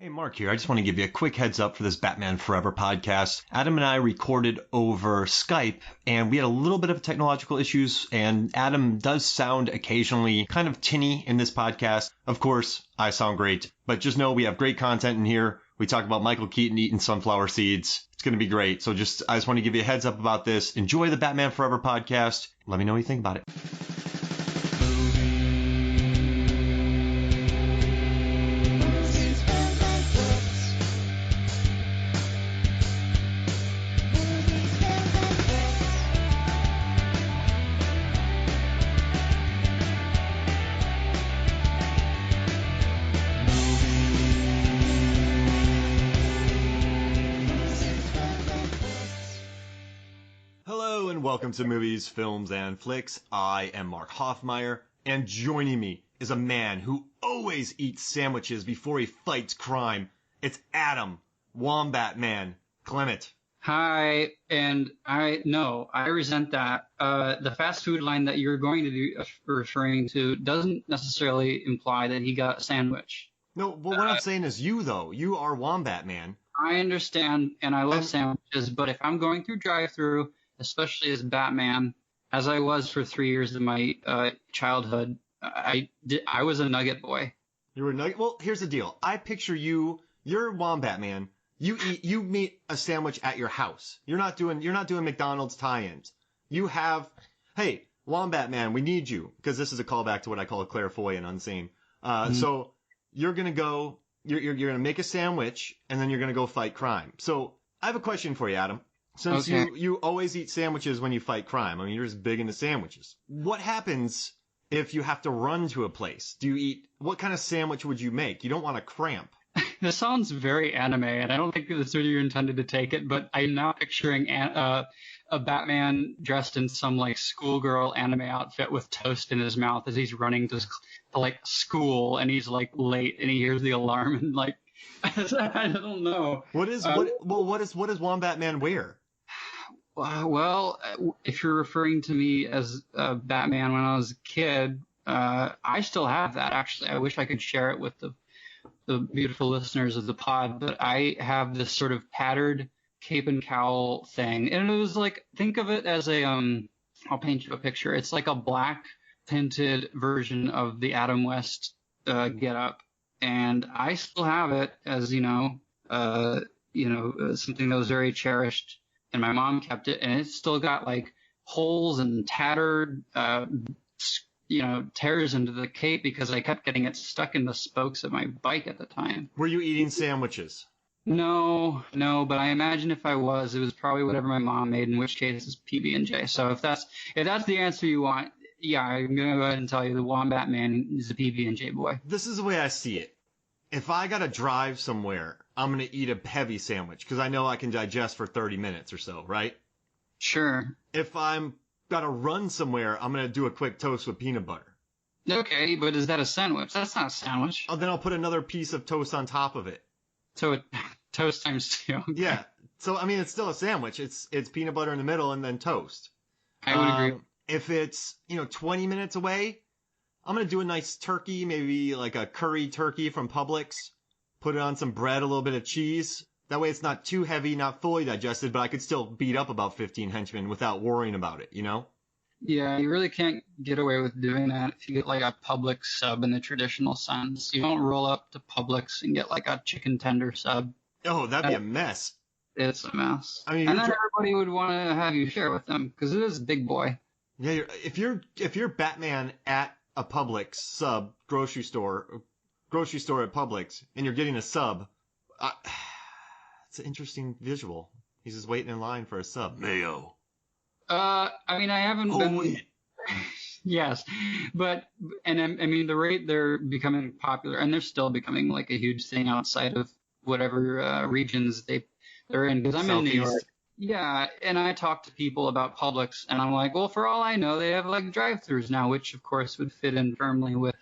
Hey, Mark here. I just want to give you a quick heads up for this Batman Forever podcast. Adam and I recorded over Skype, and we had a little bit of technological issues, and Adam does sound occasionally kind of tinny in this podcast. Of course, I sound great, but just know we have great content in here. We talk about Michael Keaton eating sunflower seeds. It's going to be great. So I just want to give you a heads up about this. Enjoy the Batman Forever podcast. Let me know what you think about it. Welcome to Movies, Films, and Flicks. I am Mark Hoffmeyer, and joining me is a man who always eats sandwiches before he fights crime. It's Adam, Wombat Man Clement. Hi, and I resent that. The fast food line that you're going to be referring to doesn't necessarily imply that he got a sandwich. No, but what I'm saying is you, though. You are Wombat Man. I understand, and I love sandwiches, but if I'm going through drive-thru, especially as Batman, as I was for 3 years of my childhood, I was a nugget boy. You were a nugget? Well, here's the deal. I picture you're Wombat Man. You meet a sandwich at your house. You're not doing McDonald's tie-ins. Hey, Wombat Man, we need you, because this is a callback to what I call a clairvoyant unseen. So you're gonna go. You're gonna make a sandwich, and then you're gonna go fight crime. So I have a question for you, Adam. Since you always eat sandwiches when you fight crime, I mean, you're just big into sandwiches. What happens if you have to run to a place? What kind of sandwich would you make? You don't want to cramp. This sounds very anime, and I don't think that's where you intended to take it, but I'm now picturing a Batman dressed in some, like, schoolgirl anime outfit with toast in his mouth as he's running to like, school, and he's, like, late, and he hears the alarm, and, like, I don't know. What does Wombat Man wear? Well, if you're referring to me as Batman when I was a kid, I still have that, actually. I wish I could share it with the beautiful listeners of the pod, but I have this sort of tattered cape and cowl thing. And it was like, think of it as I'll paint you a picture. It's like a black tinted version of the Adam West getup. And I still have it as, something that was very cherished. And my mom kept it, and it's still got, like, holes and tattered, tears into the cape because I kept getting it stuck in the spokes of my bike at the time. Were you eating sandwiches? No, but I imagine if I was, it was probably whatever my mom made, in which case it's PB&J. So if that's the answer you want, yeah, I'm going to go ahead and tell you the Wombat Man is a PB&J boy. This is the way I see it. If I got to drive somewhere, I'm going to eat a heavy sandwich because I know I can digest for 30 minutes or so, right? Sure. If I'm got to run somewhere, I'm going to do a quick toast with peanut butter. Okay, but is that a sandwich? That's not a sandwich. Oh, then I'll put another piece of toast on top of it. So toast times 2. Yeah. So, I mean, it's still a sandwich. It's peanut butter in the middle and then toast. I would agree. If it's, 20 minutes away, I'm going to do a nice turkey, maybe like a curry turkey from Publix. Put it on some bread, a little bit of cheese. That way it's not too heavy, not fully digested, but I could still beat up about 15 henchmen without worrying about it, Yeah, you really can't get away with doing that if you get, like, a Publix sub in the traditional sense. You don't roll up to Publix and get, like, a chicken tender sub. Oh, that'd be a mess. It's a mess. I mean, and not everybody would want to have you share with them because it is a big boy. Yeah, if you're Batman at a Publix sub grocery store at Publix, and you're getting a sub, it's an interesting visual. He's just waiting in line for a sub. Mayo. I mean, I haven't been. Yes, but I mean, the rate they're becoming popular, and they're still becoming like a huge thing outside of whatever regions they're in. Because I'm in New York. Yeah, and I talk to people about Publix, and I'm like, well, for all I know, they have, like, drive-thrus now, which, of course, would fit in firmly with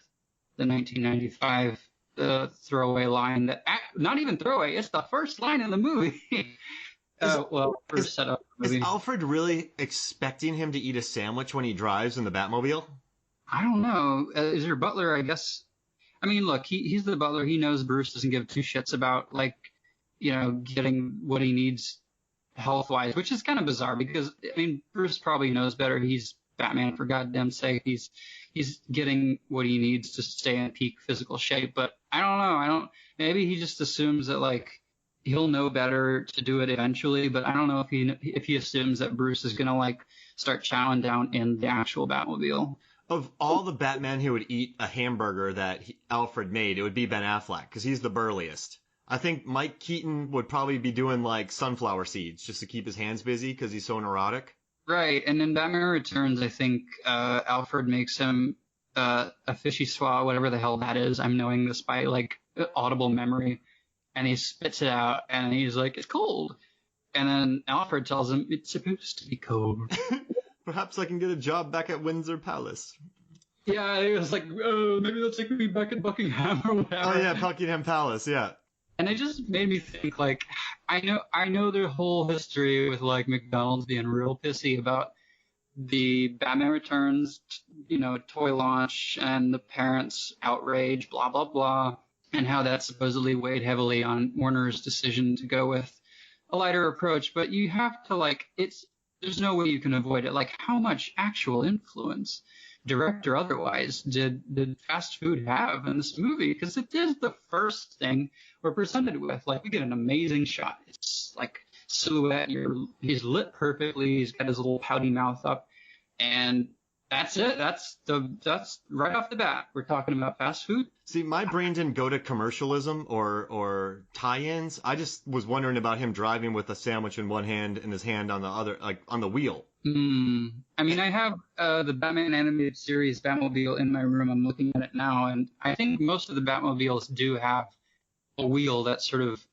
the 1995 throwaway line. Not even throwaway, it's the first line in the movie. First setup. Is Alfred really expecting him to eat a sandwich when he drives in the Batmobile? I don't know. Is your butler, I guess... I mean, look, he's the butler. He knows Bruce doesn't give two shits about, like, getting what he needs health-wise, which is kind of bizarre because, I mean, Bruce probably knows better. He's Batman, for goddamn sake. He's getting what he needs to stay in peak physical shape. But I don't know. Maybe he just assumes that, like, he'll know better to do it eventually. But I don't know if he assumes that Bruce is going to, like, start chowing down in the actual Batmobile. Of all the Batman who would eat a hamburger that Alfred made, it would be Ben Affleck because he's the burliest. I think Mike Keaton would probably be doing like sunflower seeds just to keep his hands busy because he's so neurotic. Right, and in Batman Returns, I think Alfred makes him a fishy swallow, whatever the hell that is. I'm knowing this by like audible memory, and he spits it out, and he's like, "It's cold," and then Alfred tells him, "It's supposed to be cold." Perhaps I can get a job back at Windsor Palace. Yeah, he was like, "Oh, maybe they'll take me back at Buckingham or whatever." Oh yeah, Buckingham Palace, yeah. And it just made me think, like, I know their whole history with, like, McDonald's being real pissy about the Batman Returns, toy launch and the parents' outrage, blah, blah, blah, and how that supposedly weighed heavily on Warner's decision to go with a lighter approach. But you have to, like, there's no way you can avoid it. Like, how much actual influence, direct or otherwise, did fast food have in this movie? Because it is the first thing we're presented with. Like, we get an amazing shot. It's like silhouette. He's lit perfectly. He's got his little pouty mouth up, and that's it. That's right off the bat. We're talking about fast food. See, my brain didn't go to commercialism or tie-ins. I just was wondering about him driving with a sandwich in one hand and his hand on the other, like on the wheel. I mean, I have the Batman animated series Batmobile in my room. I'm looking at it now, and I think most of the Batmobiles do have a wheel that sort of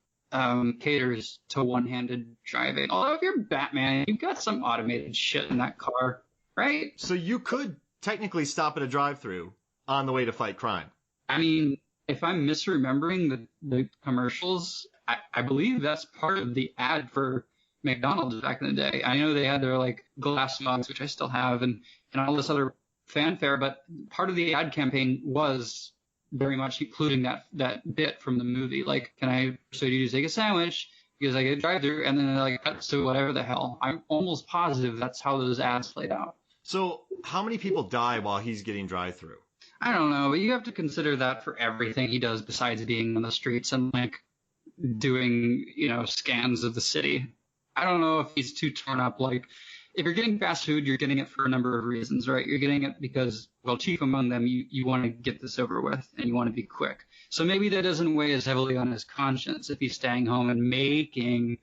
caters to one-handed driving. Although if you're Batman, you've got some automated shit in that car, right? So you could technically stop at a drive-thru on the way to fight crime. I mean, if I'm misremembering the commercials, I believe that's part of the ad for McDonald's back in the day. I know they had their like glass mugs, which I still have, and all this other fanfare, but part of the ad campaign was very much including that bit from the movie. Like, can I persuade you to take a sandwich because I get a drive-thru, and then like cut to whatever the hell. I'm almost positive that's how those ads played out. So how many people die while he's getting drive-thru? I don't know, but you have to consider that for everything he does besides being on the streets and like doing, scans of the city. I don't know if he's too torn up. Like, if you're getting fast food, you're getting it for a number of reasons, right? You're getting it because, well, chief among them, you want to get this over with and you want to be quick. So maybe that doesn't weigh as heavily on his conscience if he's staying home and making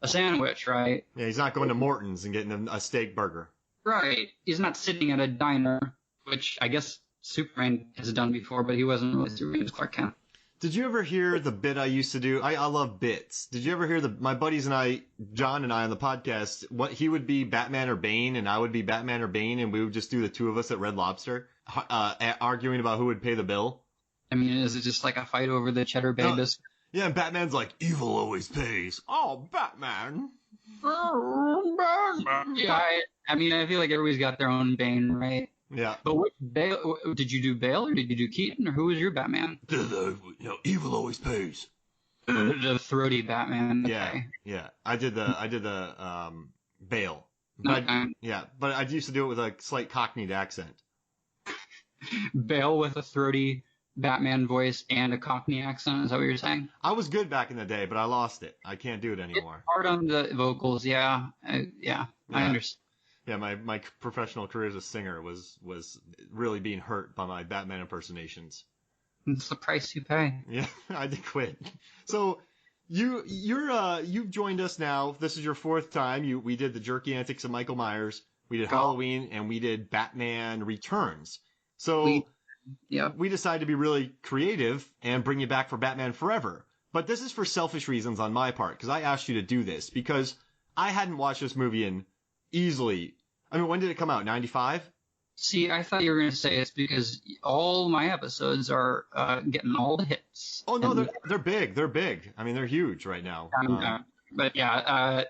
a sandwich, right? Yeah, he's not going to Morton's and getting a steak burger. Right. He's not sitting at a diner, which I guess Superman has done before, but he wasn't really Superman, Clark Kent. Did you ever hear the bit I used to do? I love bits. Did you ever hear my buddies and I, John and I on the podcast, what he would be Batman or Bane and I would be Batman or Bane and we would just do the two of us at Red Lobster arguing about who would pay the bill? I mean, is it just like a fight over the Cheddar Bay biscuit? Yeah, and Batman's like, evil always pays. Oh, Batman. Yeah, I mean, I feel like everybody's got their own Bane, right? Yeah. But what Bale, did you do Bale or did you do Keaton or who was your Batman? Evil always pays. The throaty Batman. Okay. Yeah. I did the Bale. But okay. But I used to do it with a slight Cockneyed accent. Bale with a throaty Batman voice and a Cockney accent. Is that what you're saying? I was good back in the day, but I lost it. I can't do it anymore. It's hard on the vocals, yeah. I understand. Yeah, my professional career as a singer was really being hurt by my Batman impersonations. It's the price you pay. Yeah, I had to quit. So you've joined us now. This is your fourth time. We did the jerky antics of Michael Myers. We did Halloween, and we did Batman Returns. So we decided to be really creative and bring you back for Batman Forever. But this is for selfish reasons on my part, because I asked you to do this because I hadn't watched this movie in easily. I mean, when did it come out? 95? See, I thought you were going to say it's because all my episodes are getting all the hits. Oh, no, they're big. They're big. I mean, they're huge right now. But yeah,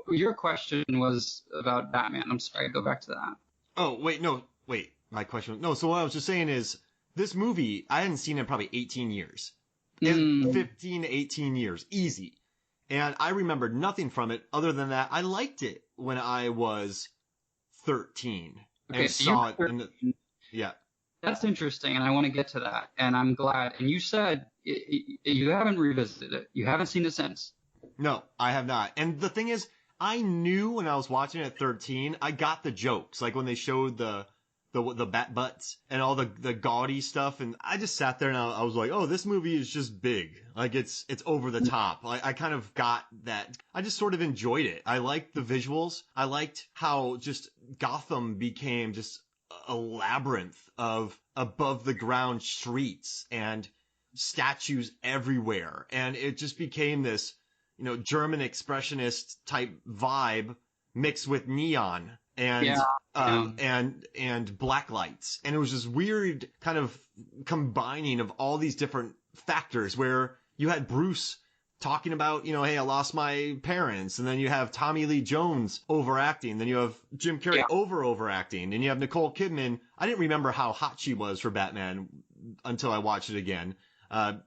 your question was about Batman. I'm sorry, go back to that. Oh, wait, no, wait. My question was, no, so what I was just saying is this movie, I hadn't seen it in probably 18 years. Mm. 15 to 18 years. Easy. And I remembered nothing from it other than that I liked it when I was 13 Okay, and so saw it. Yeah. that's interesting, and I want to get to that. And I'm glad. And you said you haven't revisited it. You haven't seen it since. No, I have not. And the thing is, I knew when I was watching it at 13, I got the jokes. Like when they showed the bat butts and all the gaudy stuff, and I just sat there and I was like, oh, this movie is just big. Like it's over the top. I kind of got that. I just sort of enjoyed it. I liked the visuals. I liked how just Gotham became just a labyrinth of above the ground streets and statues everywhere, and it just became this, German expressionist type vibe mixed with neon and Yeah. and black lights, and it was this weird kind of combining of all these different factors where you had Bruce talking about, hey, I lost my parents, and then you have Tommy Lee Jones overacting, then you have Jim Carrey overacting, and you have Nicole Kidman. I didn't remember how hot she was for Batman until I watched it again.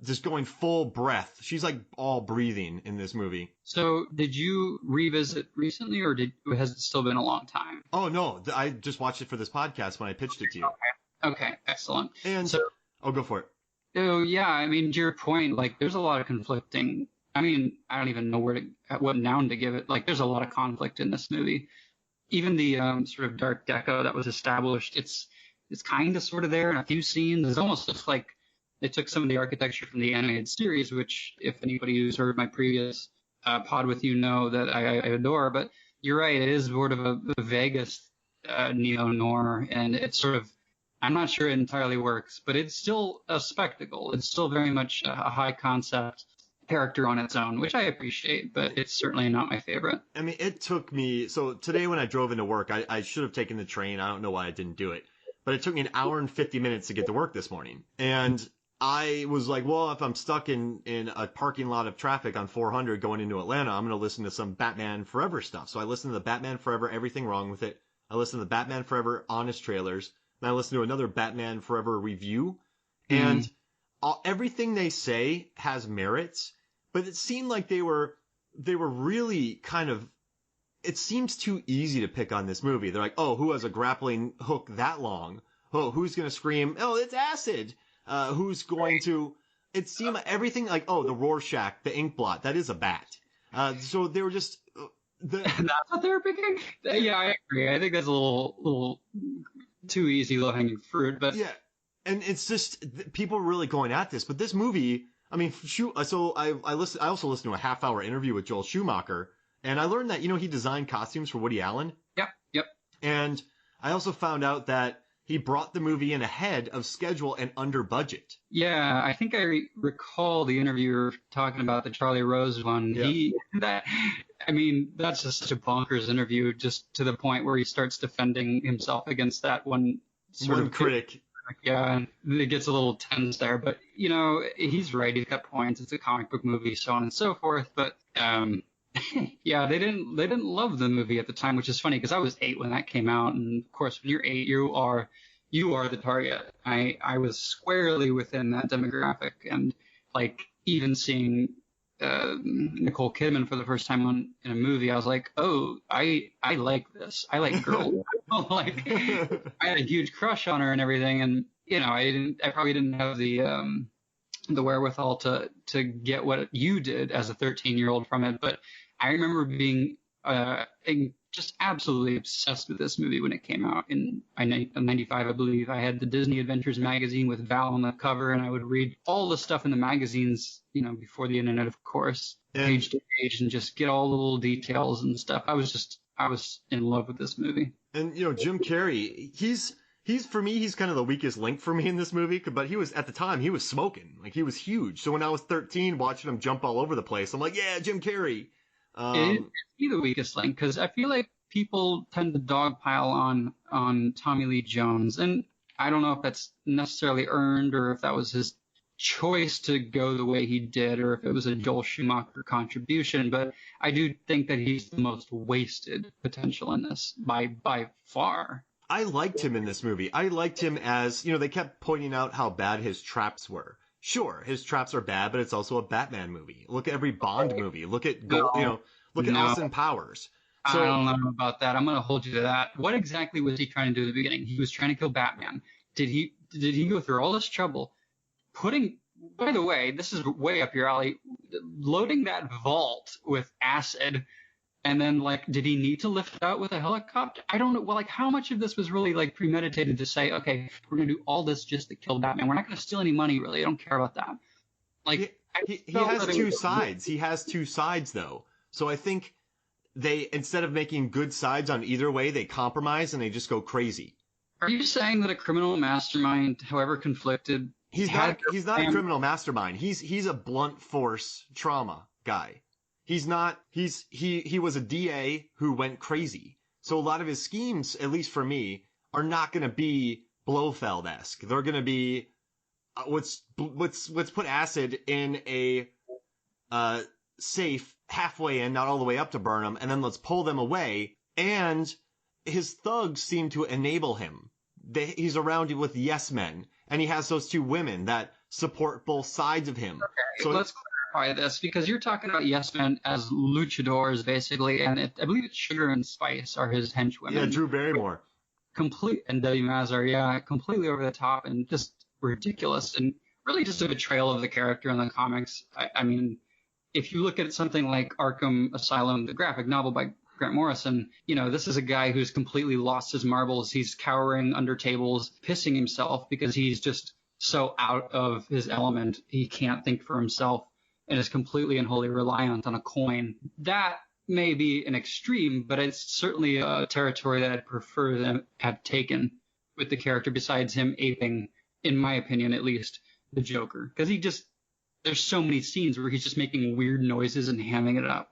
Just going full breath. She's like all breathing in this movie. So did you revisit recently, or has it still been a long time? Oh, no. I just watched it for this podcast when I pitched it to you. Okay, excellent. And so, go for it. Oh, yeah, I mean, to your point, like, there's a lot of conflicting. I mean, I don't even know what noun to give it. Like, there's a lot of conflict in this movie. Even the sort of dark deco that was established, it's kind of sort of there in a few scenes. It's almost just like they took some of the architecture from the animated series, which, if anybody who's heard my previous pod with you know that I adore. But you're right, it is sort of a Vegas neo-noir, and it's sort of, I'm not sure it entirely works, but it's still a spectacle. It's still very much a high concept character on its own, which I appreciate, but it's certainly not my favorite. I mean, it took me, so today when I drove into work, I should have taken the train. I don't know why I didn't do it, but it took me an hour and 50 minutes to get to work this morning. And I was like, well, if I'm stuck in a parking lot of traffic on 400 going into Atlanta, I'm going to listen to some Batman Forever stuff. So I listened to the Batman Forever Everything Wrong with It. I listened to the Batman Forever Honest Trailers. And I listened to another Batman Forever review. And everything they say has merits, but it seemed like they were really kind of, it seems too easy to pick on this movie. They're like, oh, who has a grappling hook that long? Oh, who's going to scream, oh, it's acid? Who's going to, it seemed like everything, like, oh, the Rorschach, the ink blot, that is a bat. So they were just, that's what they were picking? Yeah, I agree. I think that's a little too easy, low-hanging fruit, but yeah. And it's just, people are really going at this, but this movie, I mean, so I also listened to a half-hour interview with Joel Schumacher, and I learned that, he designed costumes for Woody Allen. Yep. And I also found out that he brought the movie in ahead of schedule and under budget. Yeah, I think I recall the interviewer talking about the Charlie Rose one. Yeah. I mean, that's just such a bonkers interview, just to the point where he starts defending himself against that one critic. Yeah, and it gets a little tense there, but he's right. He's got points. It's a comic book movie, so on and so forth. But yeah, they didn't love the movie at the time, which is funny because I was 8 when that came out, and of course, when you're 8, you are the target. I was squarely within that demographic, and like even seeing Nicole Kidman for the first time in a movie, I was like, oh, I like this. I like girls. Like, I had a huge crush on her and everything, and I probably didn't have the wherewithal to get what you did as a 13-year-old from it, but I remember being just absolutely obsessed with this movie when it came out in 95, I believe. I had the Disney Adventures magazine with Val on the cover, and I would read all the stuff in the magazines, before the internet, of course, page to page, and just get all the little details and stuff. I was in love with this movie. And Jim Carrey, he's for me, he's kind of the weakest link for me in this movie, but at the time he was smoking, like he was huge. So when I was 13 watching him jump all over the place, I'm like, yeah, Jim Carrey. Is he the weakest link? Because I feel like people tend to dogpile on Tommy Lee Jones, and I don't know if that's necessarily earned or if that was his choice to go the way he did, or if it was a Joel Schumacher contribution. But I do think that he's the most wasted potential in this by far. I liked him in this movie. I liked him as, they kept pointing out how bad his traps were. Sure, his traps are bad, but it's also a Batman movie. Look at every Bond movie. Look at look at No. Austin Powers. I So don't know about that. I'm going to hold you to that. What exactly was he trying to do at the beginning? He was trying to kill Batman. Did he go through all this trouble putting, by the way, this is way up your alley, loading that vault with acid, and then like, did he need to lift it out with a helicopter? I don't know. Well, like, how much of this was really like premeditated to say, okay, we're going to do all this just to kill Batman. We're not going to steal any money, really. I don't care about that. Like, he has two sides. He has two sides though. So I think they, instead of making good sides on either way, they compromise and they just go crazy. Are you saying that a criminal mastermind, however conflicted, he's not a criminal mastermind. He's a blunt force trauma guy. He was a DA who went crazy. So a lot of his schemes, at least for me, are not going to be Blofeld-esque. They're going to be let's put acid in a safe halfway in, not all the way up to burn them, and then let's pull them away. And his thugs seem to enable him. He's around with yes men, and he has those two women that support both sides of him. Okay, so let's clarify this, because you're talking about yes men as luchadors, basically, and I believe it's Sugar and Spice are his henchwomen. Yeah, Drew Barrymore. And Debbie Mazar, yeah, completely over the top and just ridiculous, and really just a betrayal of the character in the comics. I mean, if you look at something like Arkham Asylum, the graphic novel by Grant Morrison, this is a guy who's completely lost his marbles. He's cowering under tables, pissing himself because he's just so out of his element. He can't think for himself and is completely and wholly reliant on a coin. That may be an extreme, but it's certainly a territory that I'd prefer them have taken with the character, besides him aping, in my opinion at least, the Joker. Because there's so many scenes where he's just making weird noises and hamming it up.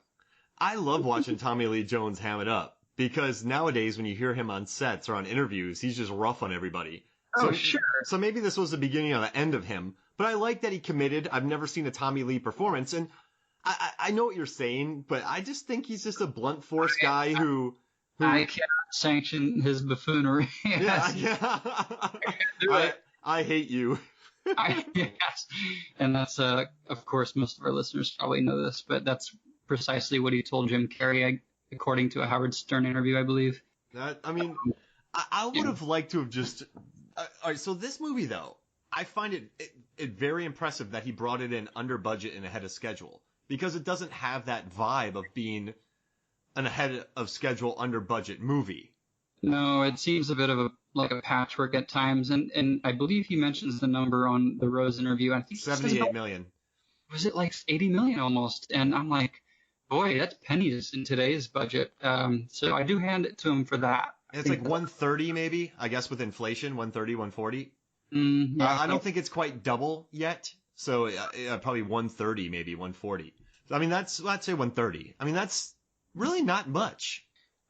I love watching Tommy Lee Jones ham it up, because nowadays when you hear him on sets or on interviews, he's just rough on everybody. Oh, sure. So maybe this was the beginning of the end of him, but I like that he committed. I've never seen a Tommy Lee performance, and I know what you're saying, but I just think he's just a blunt force guy who I cannot sanction his buffoonery. I hate you. Yes. And that's, of course, most of our listeners probably know this, but that's precisely what he told Jim Carrey, according to a Howard Stern interview, I believe. I would have liked to have just... all right, so this movie, though, I find it very impressive that he brought it in under budget and ahead of schedule, because it doesn't have that vibe of being an ahead of schedule, under budget movie. No, it seems a bit of a patchwork at times, and I believe he mentions the number on the Rose interview. I think 78 million. Was it like 80 million almost? And I'm like, boy, that's pennies in today's budget. So I do hand it to him for that. It's like 130 maybe, I guess, with inflation, 130, 140. Yeah, I don't think it's quite double yet, so probably 130, maybe 140. I mean, let's say 130. I mean, that's really not much.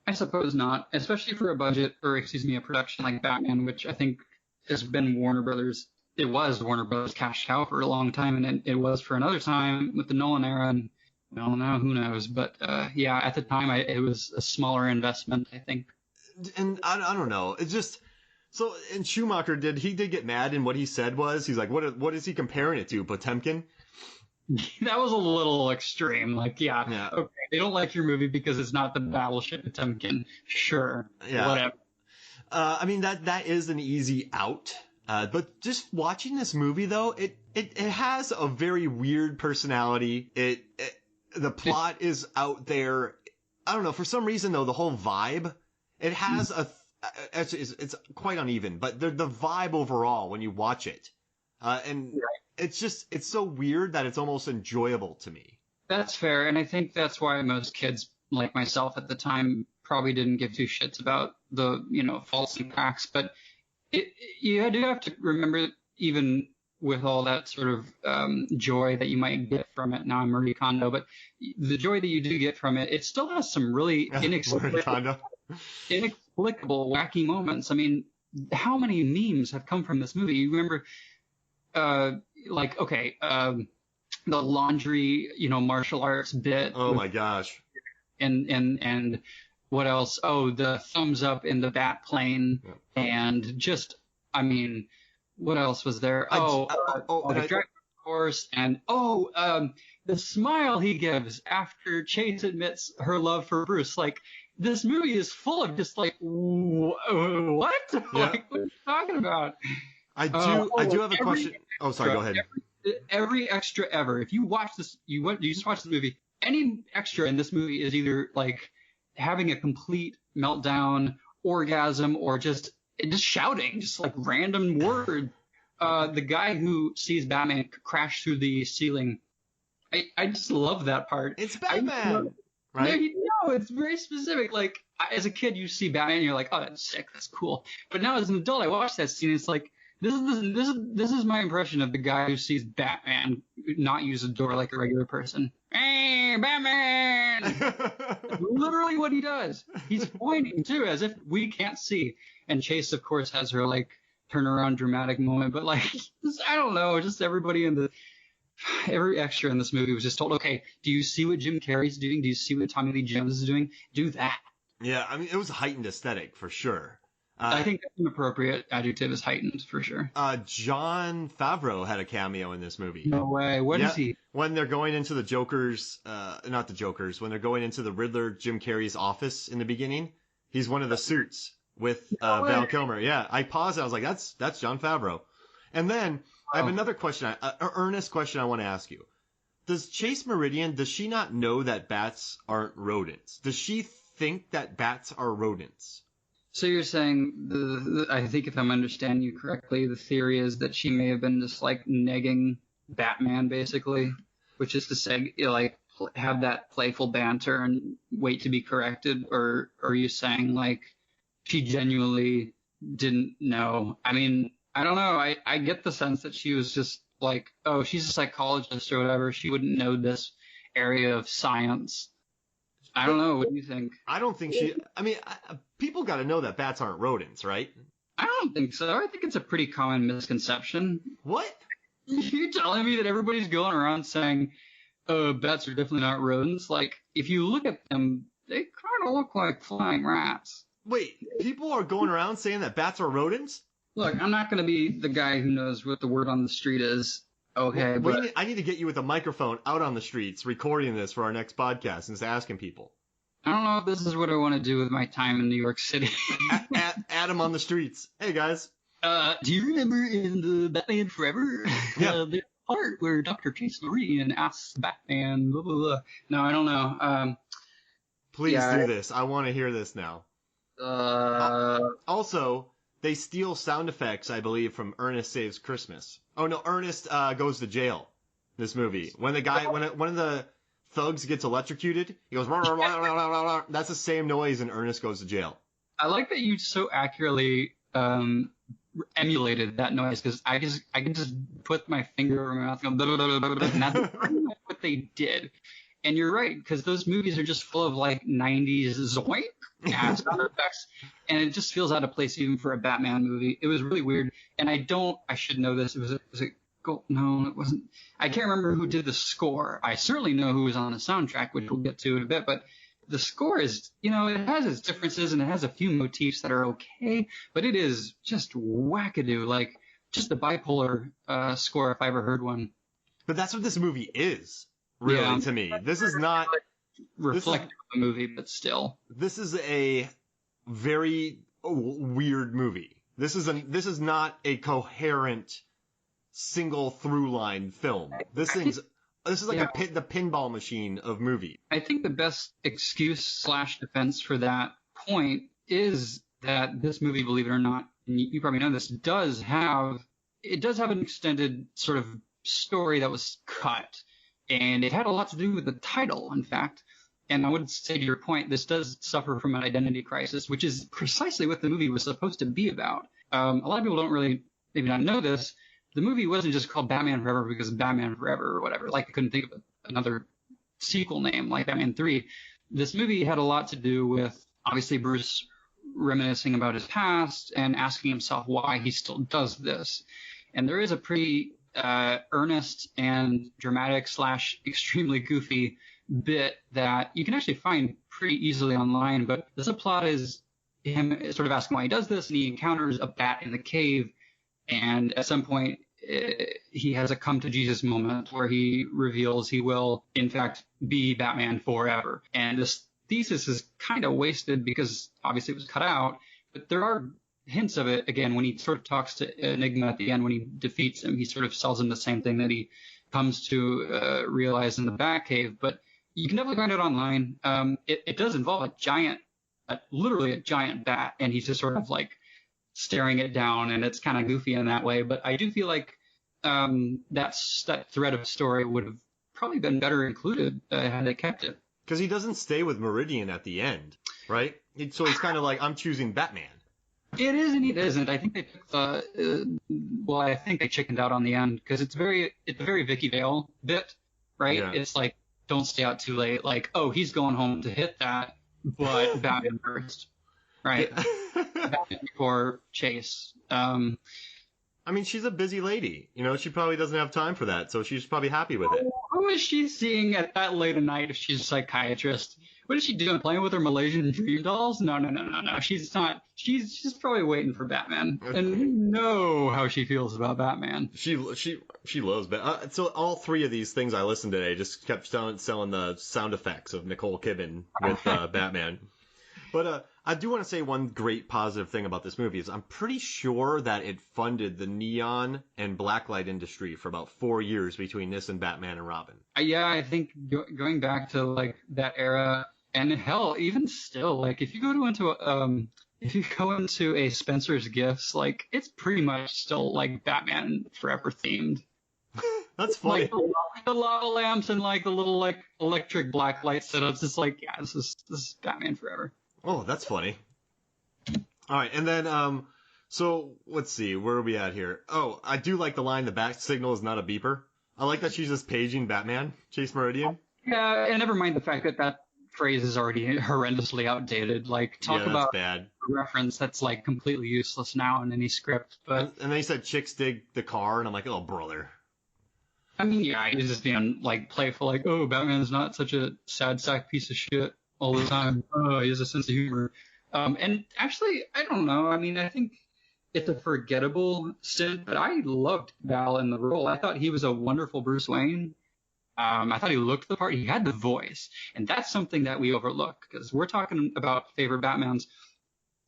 I suppose not, especially for a production like Batman, which I think has been Warner Brothers. It was Warner Brothers' cash cow for a long time, and it was for another time with the Nolan era, and well, now who knows? But yeah, at the time, it was a smaller investment, I think. And I don't know. It's just so. And Schumacher did get mad, and what he said was, he's like, what is he comparing it to? Potemkin? That was a little extreme. Like, yeah, okay, they don't like your movie because it's not the Battleship Potemkin. Sure, whatever. I mean, that is an easy out. But just watching this movie, though, it has a very weird personality. The plot is out there. I don't know. For some reason, though, the whole vibe, it has it's quite uneven, but the vibe overall when you watch it, it's so weird that it's almost enjoyable to me. That's fair, and I think that's why most kids like myself at the time probably didn't give two shits about the faults and cracks. But you do have to remember, even with all that sort of joy that you might get from it. Now I'm Marie Kondo, but the joy that you do get from it, it still has some really inexplicable, wacky moments. I mean, how many memes have come from this movie? You remember, the laundry, martial arts bit. Oh my gosh. And what else? Oh, the thumbs up in the bat plane, and just, I mean, what else was there? The dragon course, and the smile he gives after Chase admits her love for Bruce. Like, this movie is full of just like, what? Yeah. Like, what are you talking about? I do have a question. Oh, sorry, go ahead. Every extra ever. If you watch this, you just watch the movie. Any extra in this movie is either like having a complete meltdown, orgasm, or just shouting, just like random words. The guy who sees Batman crash through the ceiling, I just love that part. It's Batman, right? No, it's very specific. Like, as a kid, you see Batman, and you're like, oh, that's sick, that's cool. But now as an adult, I watch that scene, it's like, this is my impression of the guy who sees Batman not use a door like a regular person. Hey, Batman! Literally what he does. He's pointing too, as if we can't see. And Chase, of course, has her like turnaround dramatic moment. But like, I don't know, just every extra in this movie was just told, okay, do you see what Jim Carrey's doing? Do you see what Tommy Lee Jones is doing? Do that. Yeah, I mean, it was heightened aesthetic for sure. I think that's an appropriate adjective, is heightened, for sure. Jon Favreau had a cameo in this movie. No way. What is he? When they're going into the Joker's, not the Joker's, when they're going into the Riddler, Jim Carrey's office in the beginning, he's one of the suits with Val Kilmer. Yeah, I paused and I was like, that's Jon Favreau. And then I have another question, an earnest question I want to ask you. Does Chase Meridian, does she not know that bats aren't rodents? Does she think that bats are rodents? So you're saying, I think if I'm understanding you correctly, the theory is that she may have been just like negging Batman, basically, which is to say, like, have that playful banter and wait to be corrected, or are you saying like she genuinely didn't know? I mean, I don't know. I get the sense that she was just like, oh, she's a psychologist or whatever. She wouldn't know this area of science. I don't know. What do you think? I don't think people got to know that bats aren't rodents, right? I don't think so. I think it's a pretty common misconception. What? You're telling me that everybody's going around saying, bats are definitely not rodents? Like, if you look at them, they kind of look like flying rats. Wait, people are going around saying that bats are rodents? Look, I'm not going to be the guy who knows what the word on the street is. Okay, but I need to get you with a microphone out on the streets recording this for our next podcast and just asking people. I don't know if this is what I want to do with my time in New York City. Add them on the streets. Hey, guys. Do you remember in the Batman Forever? Yeah. The part where Dr. Chase Meridian asks Batman, blah, blah, blah. No, I don't know. Please do this. I want to hear this now. Also, they steal sound effects, I believe, from Ernest Saves Christmas. Oh, no, Ernest goes to jail, this movie. When the guy, when one of the thugs gets electrocuted, he goes, rah, rah, rah, rah, rah, rah. That's the same noise in Ernest Goes to Jail. I like that you so accurately emulated that noise, because I can just put my finger over my mouth and go, blah, blah, blah, blah, blah, and that's what they did. And you're right, because those movies are just full of like 90s zoink sound effects, and it just feels out of place even for a Batman movie. It was really weird, and I should know this. Was it no, it wasn't. I can't remember who did the score. I certainly know who was on the soundtrack, which we'll get to in a bit, but the score is, it has its differences and it has a few motifs that are okay, but it is just wackadoo, like just the bipolar score if I ever heard one. But that's what this movie is, really, to me. This is not reflective of the movie, but still. This is a very weird movie. This is not a coherent single through line film. This is like the pinball machine of movies. I think the best excuse / defense for that point is that this movie, believe it or not, and you probably know this, does have an extended sort of story that was cut, and it had a lot to do with the title, in fact. And I would say, to your point, this does suffer from an identity crisis, which is precisely what the movie was supposed to be about. A lot of people don't really maybe not know this. The movie wasn't just called Batman Forever because of Batman Forever or whatever. Like, I couldn't think of another sequel name like Batman 3. This movie had a lot to do with, obviously, Bruce reminiscing about his past and asking himself why he still does this. And there is a pretty earnest and dramatic / extremely goofy bit that you can actually find pretty easily online. But the subplot is him sort of asking why he does this, and he encounters a bat in the cave, and at some point he has a come to Jesus moment where he reveals he will in fact be Batman forever. And this thesis is kind of wasted because obviously it was cut out, but there are hints of it again when he sort of talks to Enigma at the end. When he defeats him, he sort of sells him the same thing that he comes to realize in the Batcave. But you can definitely find it online. It does involve literally a giant bat, and he's just sort of like staring it down, and it's kind of goofy in that way. But I do feel like that thread of story would have probably been better included had they kept it. Because he doesn't stay with Meridian at the end, right? So he's kind of like, I'm choosing Batman. It is and it isn't. I think they took I think they chickened out on the end because it's a very Vicky Vale bit, right? Yeah. It's like, don't stay out too late. Like, oh, he's going home to hit that, but Batman first, right? Batman before Chase. I mean, she's a busy lady. You know, she probably doesn't have time for that, so she's probably happy with it. Who is she seeing at that late at night if she's a psychiatrist? What is she doing? Playing with her Malaysian dream dolls? No. She's not. She's probably waiting for Batman. And we know how she feels about Batman. She loves Batman. So all three of these things I listened to today just kept selling the sound effects of Nicole Kidman with Batman. But I do want to say one great positive thing about this movie is I'm pretty sure that it funded the neon and blacklight industry for about 4 years between this and Batman and Robin. Yeah, I think going back to like that era, and hell, even still, like if you go into a Spencer's Gifts, like it's pretty much still like Batman Forever themed. That's funny. Like the lava lamps and like the little like electric black light setups. It's like, yeah, this is Batman Forever. Oh, that's funny. All right, and then so let's see, where are we at here? Oh, I do like the line, the bat signal is not a beeper. I like that she's just paging Batman, Chase Meridian. Yeah, and never mind the fact that phrase is already horrendously outdated. Like, talk about bad. A reference that's like completely useless now in any script. But and then he said chicks dig the car, and I'm like, oh brother. I mean, yeah, he's just being like playful, like, oh, Batman's not such a sad sack piece of shit all the time. Oh, he has a sense of humor. And actually, I don't know. I mean, I think it's a forgettable stint, but I loved Val in the role. I thought he was a wonderful Bruce Wayne. I thought he looked the part. He had the voice, and that's something that we overlook because we're talking about favorite Batmans.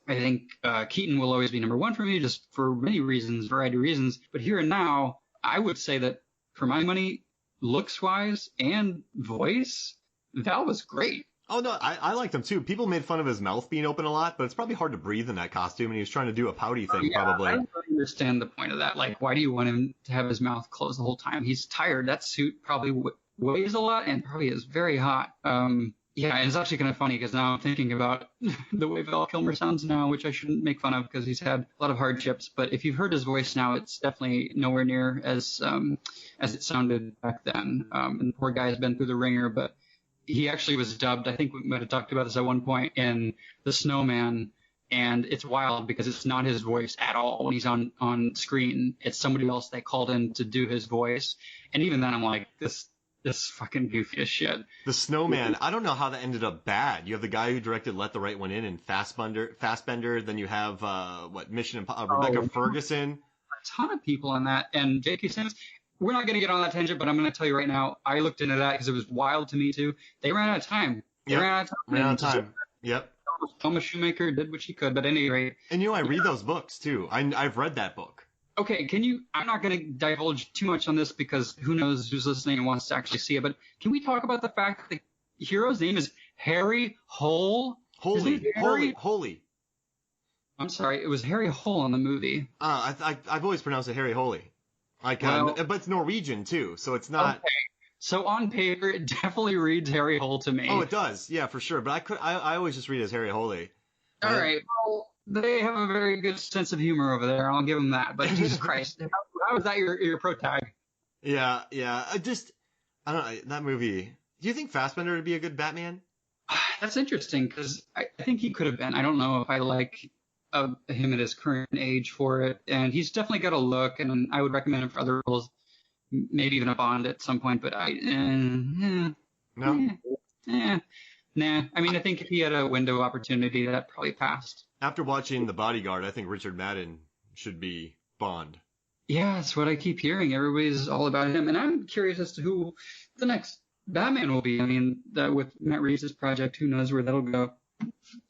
I think Keaton will always be number one for me, just for many reasons, variety of reasons. But here and now, I would say that for my money, looks-wise and voice, Val was great. Oh, no, I liked him, too. People made fun of his mouth being open a lot, but it's probably hard to breathe in that costume, and he was trying to do a pouty thing, probably. I don't really understand the point of that. Like, why do you want him to have his mouth closed the whole time? He's tired. That suit probably weighs a lot and probably is very hot. Yeah, and it's actually kind of funny because now I'm thinking about the way Val Kilmer sounds now, which I shouldn't make fun of because he's had a lot of hardships. But if you've heard his voice now, it's definitely nowhere near as it sounded back then. And the poor guy has been through the ringer, but he actually was dubbed, I think we might have talked about this at one point, in The Snowman, and it's wild because it's not his voice at all when he's on screen. It's somebody else they called in to do his voice, and even then I'm like, this fucking goofy as shit. The Snowman, I don't know how that ended up bad. You have the guy who directed Let the Right One In and Fassbender, then you have, Rebecca Ferguson. A ton of people in that, and J.K. Simmons. We're not going to get on that tangent, but I'm going to tell you right now, I looked into that because it was wild to me, too. They ran out of time. Ran out of time. Yep. Thomas Shoemaker did what she could, but at any rate. And, I read those books, too. I've read that book. Okay, I'm not going to divulge too much on this because who knows who's listening and wants to actually see it, but can we talk about the fact that the hero's name is Harry Hole? Holy. I'm sorry, it was Harry Hole in the movie. I've always pronounced it Harry Holy. But it's Norwegian too, so it's not. Okay. So on paper, it definitely reads Harry Hole to me. Oh, it does, yeah, for sure. But I always just read it as Harry Holy. All right. Well, they have a very good sense of humor over there. I'll give them that. But Jesus Christ, how is that your pro tag? Yeah. I don't know that movie. Do you think Fassbender would be a good Batman? That's interesting because I think he could have been. I don't know if I like him at his current age for it, and he's definitely got a look, and I would recommend him for other roles. maybe even a Bond at some point. But No. Nah. I mean, I think if he had a window opportunity, that probably passed. After watching The Bodyguard, I think Richard Madden should be Bond. Yeah, that's what I keep hearing. Everybody's all about him, and I'm curious as to who the next Batman will be. I mean, with Matt Reeves' project, who knows where that'll go.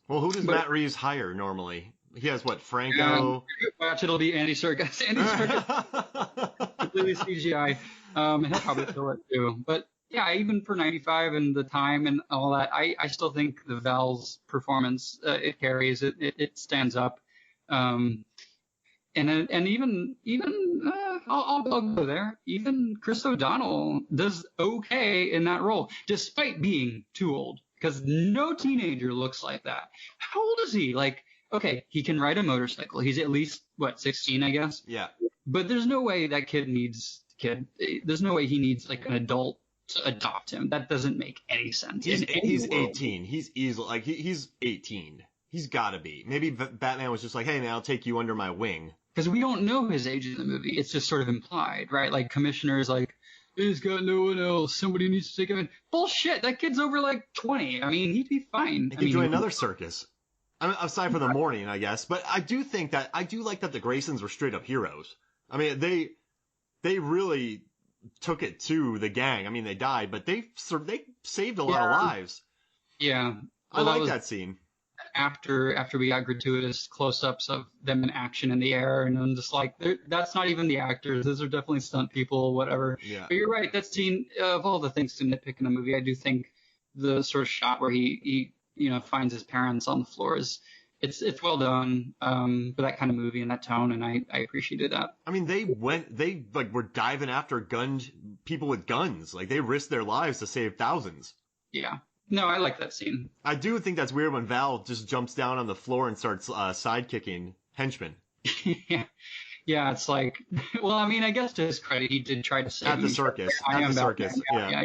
Well, who does Matt Reeves hire normally? He has what, Franco? Watch, it'll be Andy Serkis. Andy Serkis, completely CGI. He'll probably fill it too. But yeah, even for 95 and the time and all that, I still think the Val's performance, it carries, it stands up. And even I'll go there. Even Chris O'Donnell does okay in that role, despite being too old, because no teenager looks like that. How old is he? Like, okay, he can ride a motorcycle. He's at least 16, I guess. Yeah. But there's no way that there's no way he needs like an adult to adopt him. That doesn't make any sense. He's 18. He's easily like he's 18. He's got to be. Maybe Batman was just like, hey man, I'll take you under my wing. Because we don't know his age in the movie. It's just sort of implied, right? Like Commissioner's like, he's got no one else. Somebody needs to take him in. Bullshit. That kid's over like 20. I mean, he'd be fine. He could join another circus. I mean, aside from the morning, I guess. But I do like that the Graysons were straight up heroes. I mean, they really took it to the gang. I mean, they died, but they saved a lot of lives. Yeah. Well, I like that scene. After we got gratuitous close-ups of them in action in the air, and I'm just like, that's not even the actors. Those are definitely stunt people, whatever. Yeah. But you're right. That scene, of all the things to nitpick in the movie, I do think the sort of shot where he finds his parents on the floor it's well done for that kind of movie and that tone, and I appreciated that. I mean, they were diving after people with guns. Like, they risked their lives to save thousands. Yeah. No, I like that scene. I do think that's weird when Val just jumps down on the floor and starts sidekicking henchmen. Yeah, it's like, well, I mean, I guess to his credit, he did try to save at the circus. Yeah.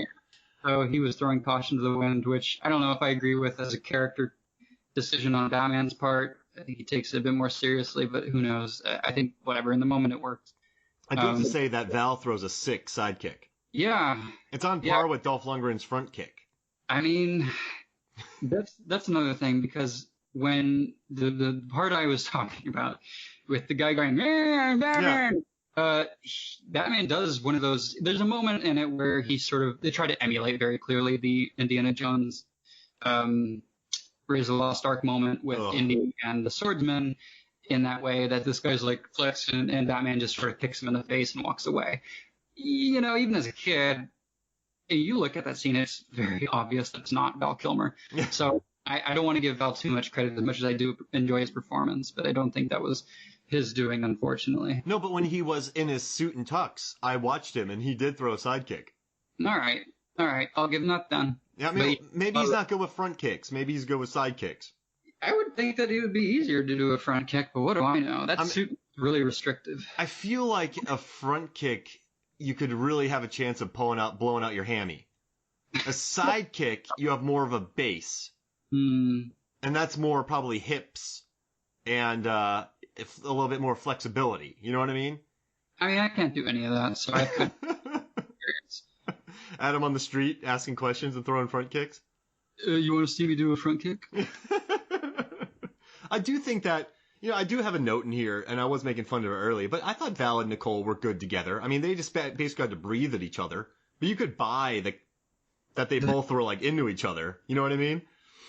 So he was throwing caution to the wind, which I don't know if I agree with as a character decision on Batman's part. I think he takes it a bit more seriously, but who knows? I think whatever, in the moment it worked. I do have to say that Val throws a sick sidekick. Yeah. It's on par with Dolph Lundgren's front kick. I mean, that's another thing, because when the part I was talking about with the guy going, Batman, Batman does one of those. There's a moment in it where they try to emulate very clearly the Indiana Jones Raise the Lost Ark moment with Indy and the swordsman, in that way that this guy's like flicks and Batman just sort of kicks him in the face and walks away. You know, even as a kid, you look at that scene, it's very obvious that it's not Val Kilmer. So I don't want to give Val too much credit, as much as I do enjoy his performance, but I don't think that was his doing, unfortunately. No, but when he was in his suit and tux, I watched him, and he did throw a sidekick. All right. I'll give him that then. Yeah, I mean, maybe he's not good with front kicks. Maybe he's good with side kicks. I would think that it would be easier to do a front kick, but what do I know? That suit is really restrictive. I feel like a front kick, you could really have a chance of blowing out your hammy. A side kick, you have more of a base. And that's more probably hips and a little bit more flexibility. You know what I mean? I mean, I can't do any of that, so I can't. Adam on the street asking questions and throwing front kicks? You want to see me do a front kick? I do think that, I do have a note in here, and I was making fun of it earlier, but I thought Val and Nicole were good together. I mean, they just basically had to breathe at each other. But you could buy that they both were, like, into each other. You know what I mean?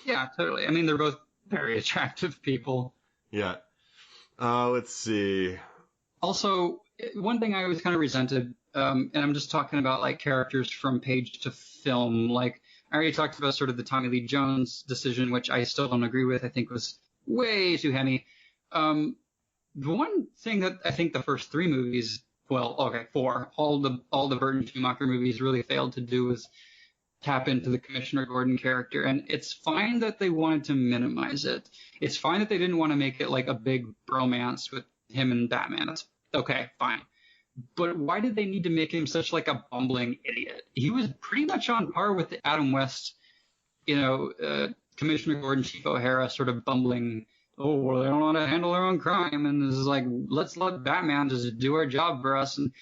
Yeah, totally. I mean, they're both very attractive people. Yeah. Let's see. Also, one thing I always kind of resented, and I'm just talking about, like, characters from page to film. Like, I already talked about sort of the Tommy Lee Jones decision, which I still don't agree with. I think was way too heavy. The one thing that I think the first three movies, four, all the Burton Schumacher movies really failed to do was tap into the Commissioner Gordon character. And it's fine that they wanted to minimize it. It's fine that they didn't want to make it like a big bromance with him and Batman. That's okay, fine. But why did they need to make him such like a bumbling idiot? He was pretty much on par with the Adam West, Commissioner Gordon, Chief O'Hara sort of bumbling, they don't want to handle their own crime. And this is like, let's let Batman just do our job for us. And,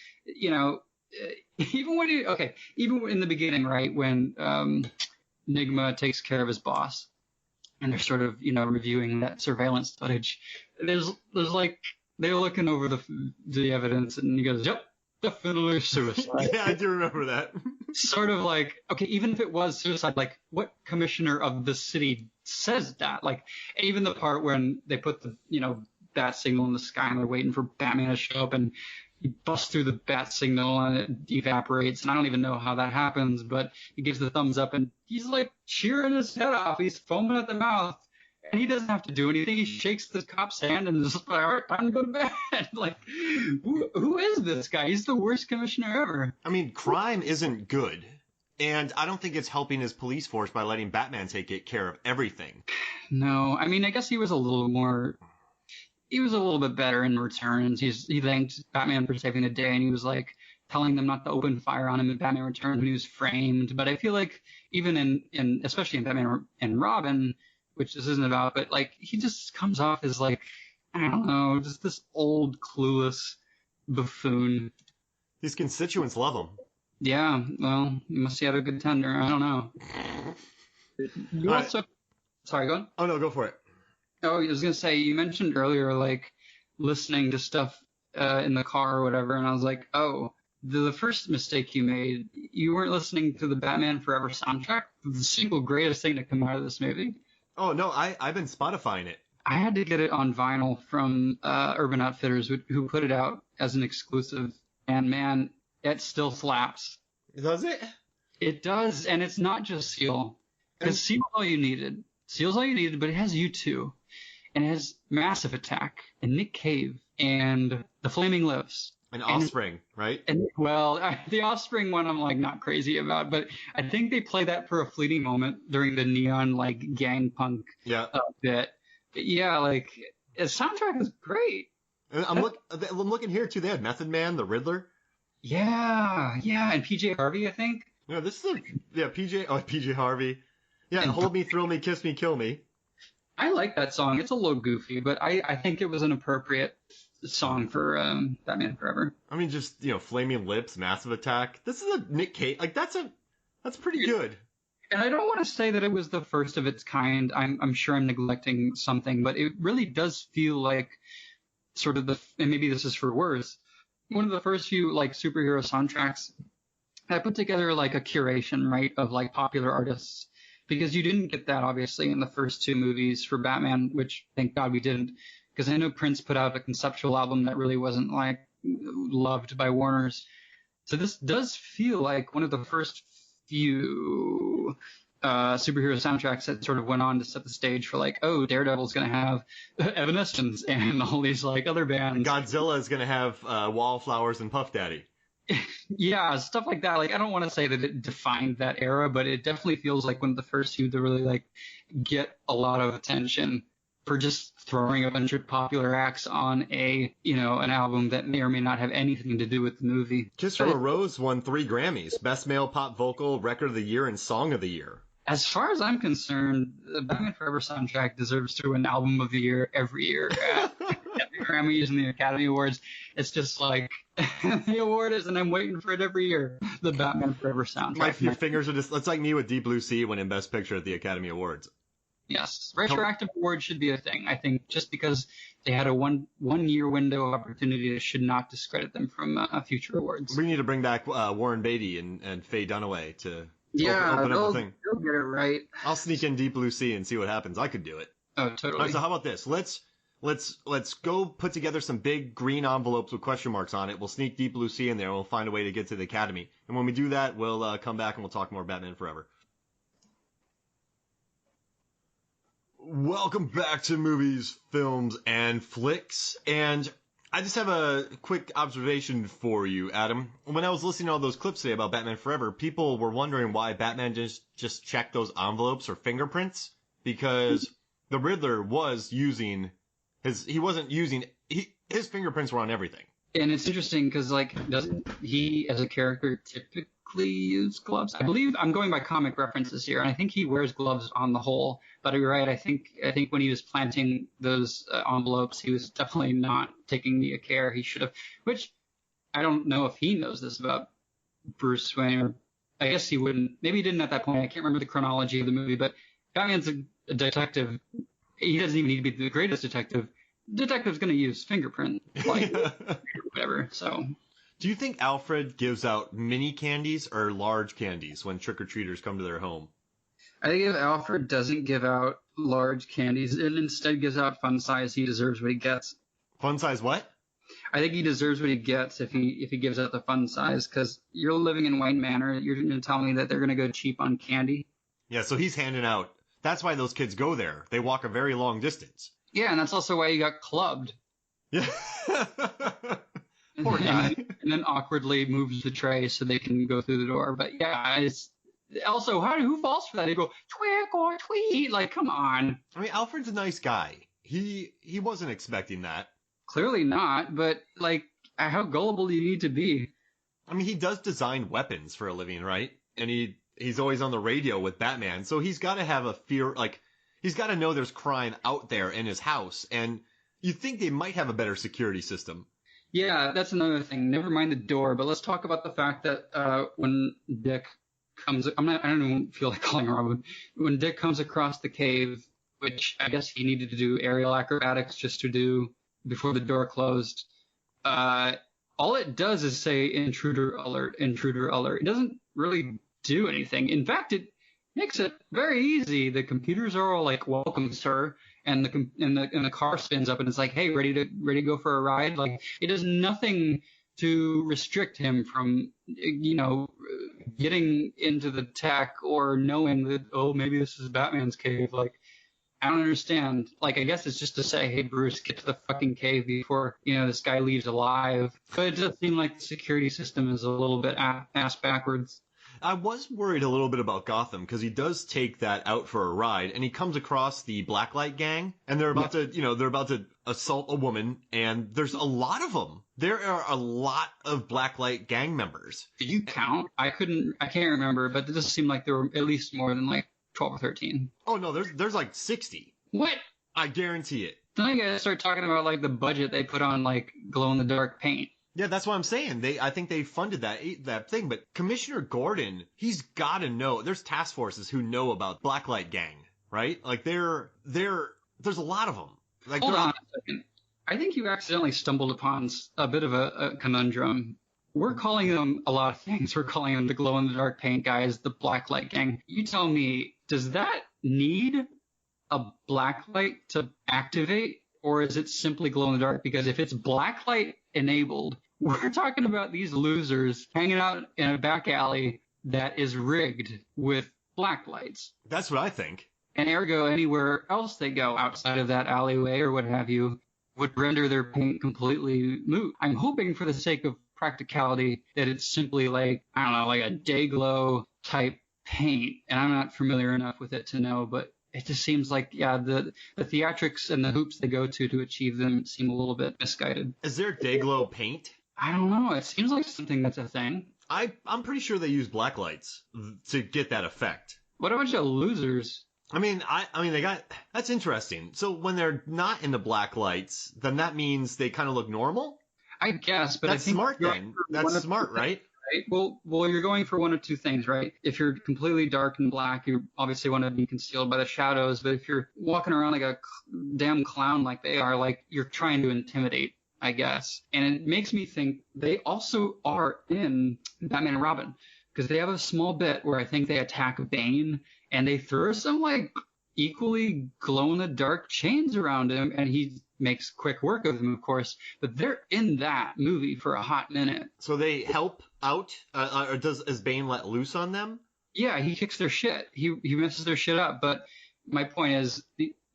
even in the beginning, right, when Nigma takes care of his boss, and they're sort of, reviewing that surveillance footage. There's like they're looking over the evidence, and he goes, "Yep, definitely suicide." Yeah, I do remember that. Sort of like, okay, even if it was suicide, like what commissioner of the city says that? Like, even the part when they put the bat signal in the sky and they're waiting for Batman to show up, and he busts through the bat signal and it evaporates, and I don't even know how that happens, but he gives the thumbs up and he's like cheering his head off. He's foaming at the mouth, and he doesn't have to do anything. He shakes the cop's hand and is like, all right, time to go to bed. Like, who is this guy? He's the worst commissioner ever. I mean, crime isn't good, and I don't think it's helping his police force by letting Batman take care of everything. No, I mean, I guess he was a little bit better in Returns. He thanked Batman for saving the day, and he was like telling them not to open fire on him in Batman Returns when he was framed. But I feel like even in especially in Batman and Robin, which this isn't about, but like he just comes off as like, I don't know, just this old clueless buffoon. His constituents love him. Yeah, well, he must have had a good tender. I don't know. You also, sorry, go on. Oh no, go for it. Oh, I was gonna say, you mentioned earlier like listening to stuff in the car or whatever, and I was like, oh, the first mistake you made, you weren't listening to the Batman Forever soundtrack, the single greatest thing to come out of this movie. Oh no, I've been Spotifying it. I had to get it on vinyl from Urban Outfitters, who put it out as an exclusive, and man, it still slaps. Does it? It does, and it's not just Seal. Because Seal's all you needed. Seal's all you needed, but it has U2. And it has Massive Attack, and Nick Cave, and The Flaming Lips. And Offspring, right? And well, the Offspring one I'm like not crazy about, but I think they play that for a fleeting moment during the neon like gang punk bit. But yeah, like the soundtrack is great. And I'm looking here too. They had Method Man, the Riddler. Yeah, and PJ Harvey, I think. Yeah, PJ Harvey. Yeah, and Hold Me, Thrill Me, Kiss Me, Kill Me. I like that song. It's a little goofy, but I think it was an appropriate song for Batman Forever. I mean, just Flaming Lips, Massive Attack. This is a Nick Cave. Like that's pretty good. And I don't want to say that it was the first of its kind. I'm sure I'm neglecting something, but it really does feel like sort of and maybe this is for worse, one of the first few like superhero soundtracks that put together like a curation, right, of like popular artists. Because you didn't get that, obviously, in the first two movies for Batman, which thank God we didn't. Because I know Prince put out a conceptual album that really wasn't, like, loved by Warner's. So this does feel like one of the first few superhero soundtracks that sort of went on to set the stage for, like, oh, Daredevil's going to have Evanescence and all these, like, other bands. Godzilla is going to have Wallflowers and Puff Daddy. Yeah, stuff like that. Like, I don't want to say that it defined that era, but it definitely feels like one of the first few to really like get a lot of attention for just throwing a bunch of popular acts on an album that may or may not have anything to do with the movie. Kiss from a Rose won 3 Grammys: Best Male Pop Vocal, Record of the Year, and Song of the Year. As far as I'm concerned, the Batman Forever soundtrack deserves to win Album of the Year every year at the Grammys and the Academy Awards. It's just like the award is, and I'm waiting for it every year. The Batman Forever soundtrack. Your fingers are just. It's like me with Deep Blue Sea winning Best Picture at the Academy Awards. Yes, retroactive awards should be a thing. I think just because they had a one year window of opportunity, it should not discredit them from future awards. We need to bring back Warren Beatty and Faye Dunaway to. Yeah, open up the thing. They'll get it right. I'll sneak in Deep Blue Sea and see what happens. I could do it. Oh, totally. All right, so how about this? Let's go put together some big green envelopes with question marks on it. We'll sneak Deep Blue Sea in there, and we'll find a way to get to the Academy. And when we do that, we'll come back and we'll talk more Batman Forever. Welcome back to Movies, Films, and Flicks. And I just have a quick observation for you, Adam. When I was listening to all those clips today about Batman Forever, people were wondering why Batman just checked those envelopes or fingerprints, because the Riddler was using his fingerprints were on everything. And it's interesting because, like, doesn't he, as a character, typically use gloves? I believe I'm going by comic references here, and I think he wears gloves on the whole. But you're right. I think when he was planting those envelopes, he was definitely not taking the care he should have. Which I don't know if he knows this about Bruce Wayne, or I guess he wouldn't. Maybe he didn't at that point. I can't remember the chronology of the movie, but Batman's a detective. He doesn't even need to be the greatest detective. Detective's going to use fingerprint, like whatever. So, do you think Alfred gives out mini candies or large candies when trick-or-treaters come to their home? I think if Alfred doesn't give out large candies and instead gives out fun size, he deserves what he gets. Fun size what? I think he deserves what he gets if he gives out the fun size, because you're living in Wayne Manor. You're going to tell me that they're going to go cheap on candy? Yeah, so he's handing out. That's why those kids go there. They walk a very long distance. Yeah, and that's also why he got clubbed. Yeah. Poor guy. And then awkwardly moves the tray so they can go through the door. But yeah, it's also, who falls for that? They go, twick or tweet. Like, come on. I mean, Alfred's a nice guy. He wasn't expecting that. Clearly not, but, like, how gullible do you need to be? I mean, he does design weapons for a living, right? And he's always on the radio with Batman, so he's got to have a fear, like, he's got to know there's crime out there in his house, and you think they might have a better security system. Yeah, that's another thing. Never mind the door, but let's talk about the fact that when Dick comes, I don't even feel like calling Robin. When Dick comes across the cave, which I guess he needed to do aerial acrobatics just to do before the door closed, all it does is say intruder alert, intruder alert. It doesn't really do anything. In fact, it makes it very easy. The computers are all like, welcome, sir. And the car spins up and it's like, hey, ready to go for a ride. Like, it does nothing to restrict him from, getting into the tech or knowing that, oh, maybe this is Batman's cave. Like, I don't understand. Like, I guess it's just to say, hey, Bruce, get to the fucking cave before, this guy leaves alive. But it does seem like the security system is a little bit ass backwards. I was worried a little bit about Gotham because he does take that out for a ride and he comes across the Blacklight gang and they're about to assault a woman and there's a lot of them. There are a lot of Blacklight gang members. Did you count? I can't remember, but it does seem like there were at least more than like 12 or 13. Oh no, there's like 60. What? I guarantee it. Then I gotta start talking about like the budget they put on like glow in the dark paint. Yeah, that's what I'm saying. I think they funded that thing, but Commissioner Gordon, he's got to know. There's task forces who know about Blacklight Gang, right? Like there's a lot of them. Like, hold on a second. I think you accidentally stumbled upon a bit of a conundrum. We're calling them a lot of things. We're calling them the glow in the dark paint guys, the Blacklight Gang. You tell me, does that need a blacklight to activate, or is it simply glow in the dark? Because if it's blacklight enabled, we're talking about these losers hanging out in a back alley that is rigged with black lights. That's what I think. And ergo, anywhere else they go outside of that alleyway or what have you would render their paint completely moot. I'm hoping for the sake of practicality that it's simply like, I don't know, like a day glow type paint. And I'm not familiar enough with it to know, but it just seems like, yeah, the theatrics and the hoops they go to achieve them seem a little bit misguided. Is there Dayglow paint? I don't know. It seems like something that's a thing. I'm pretty sure they use black lights to get that effect. What a bunch of losers. I mean, that's interesting. So when they're not in the black lights, then that means they kind of look normal? I guess, but that's I think smart then. That's smart, right? Right? Well, you're going for one of two things, right? If you're completely dark and black, you obviously want to be concealed by the shadows. But if you're walking around like a damn clown like they are, like you're trying to intimidate, I guess. And it makes me think they also are in Batman and Robin, because they have a small bit where I think they attack Bane and they throw some like equally glow in the dark chains around him, and he makes quick work of them, of course. But they're in that movie for a hot minute. So they help out, or is Bane let loose on them? Yeah, he kicks their shit. He messes their shit up. But my point is,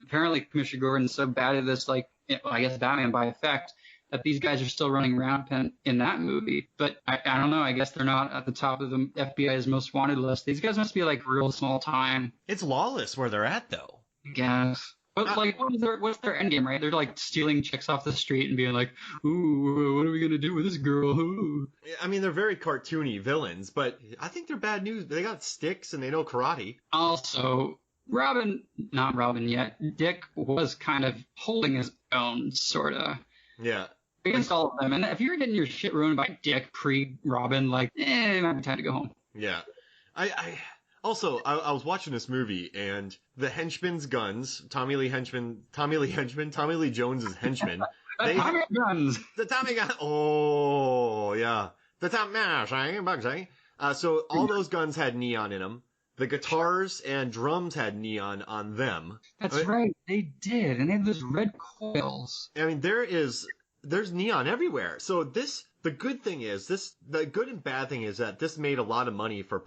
apparently Commissioner Gordon's so bad at this, like, I guess Batman by effect, that these guys are still running rampant in that movie. But I don't know. I guess they're not at the top of the FBI's most wanted list. These guys must be like real small time. It's lawless where they're at, though. I guess. But like, what's their end game, right? They're like stealing chicks off the street and being like, "Ooh, what are we gonna do with this girl?" Ooh. I mean, they're very cartoony villains, but I think they're bad news. They got sticks and they know karate. Also, not Robin yet. Dick was kind of holding his own, sorta. Yeah. against all of them. And if you're getting your shit ruined by Dick pre-Robin, like, it might be time to go home. Yeah. I was watching this movie, and the henchman's guns, Tommy Lee Jones's henchmen. Tommy guns. The Tommy gun. Oh, yeah. The Tommy Bugsy. So all those guns had neon in them. The guitars and drums had neon on them. That's right. They did. And they had those red coils. I mean, there's neon everywhere. So the good and bad thing is that this made a lot of money for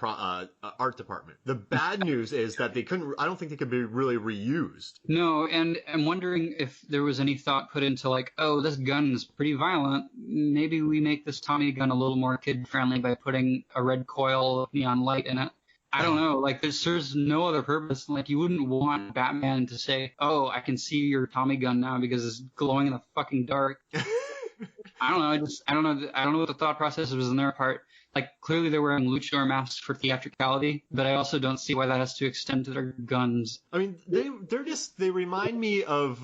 art department. The bad news is that I don't think they could be really reused. No, and I'm wondering if there was any thought put into like, oh, this gun is pretty violent. Maybe we make this Tommy gun a little more kid friendly by putting a red coil of neon light in it. I don't know. Like, there serves no other purpose. Like, you wouldn't want Batman to say, oh, I can see your Tommy gun now because it's glowing in the fucking dark. I don't know. I don't know what the thought process was on their part. Like, clearly they're wearing luchador masks for theatricality, but I also don't see why that has to extend to their guns. I mean, they remind me of,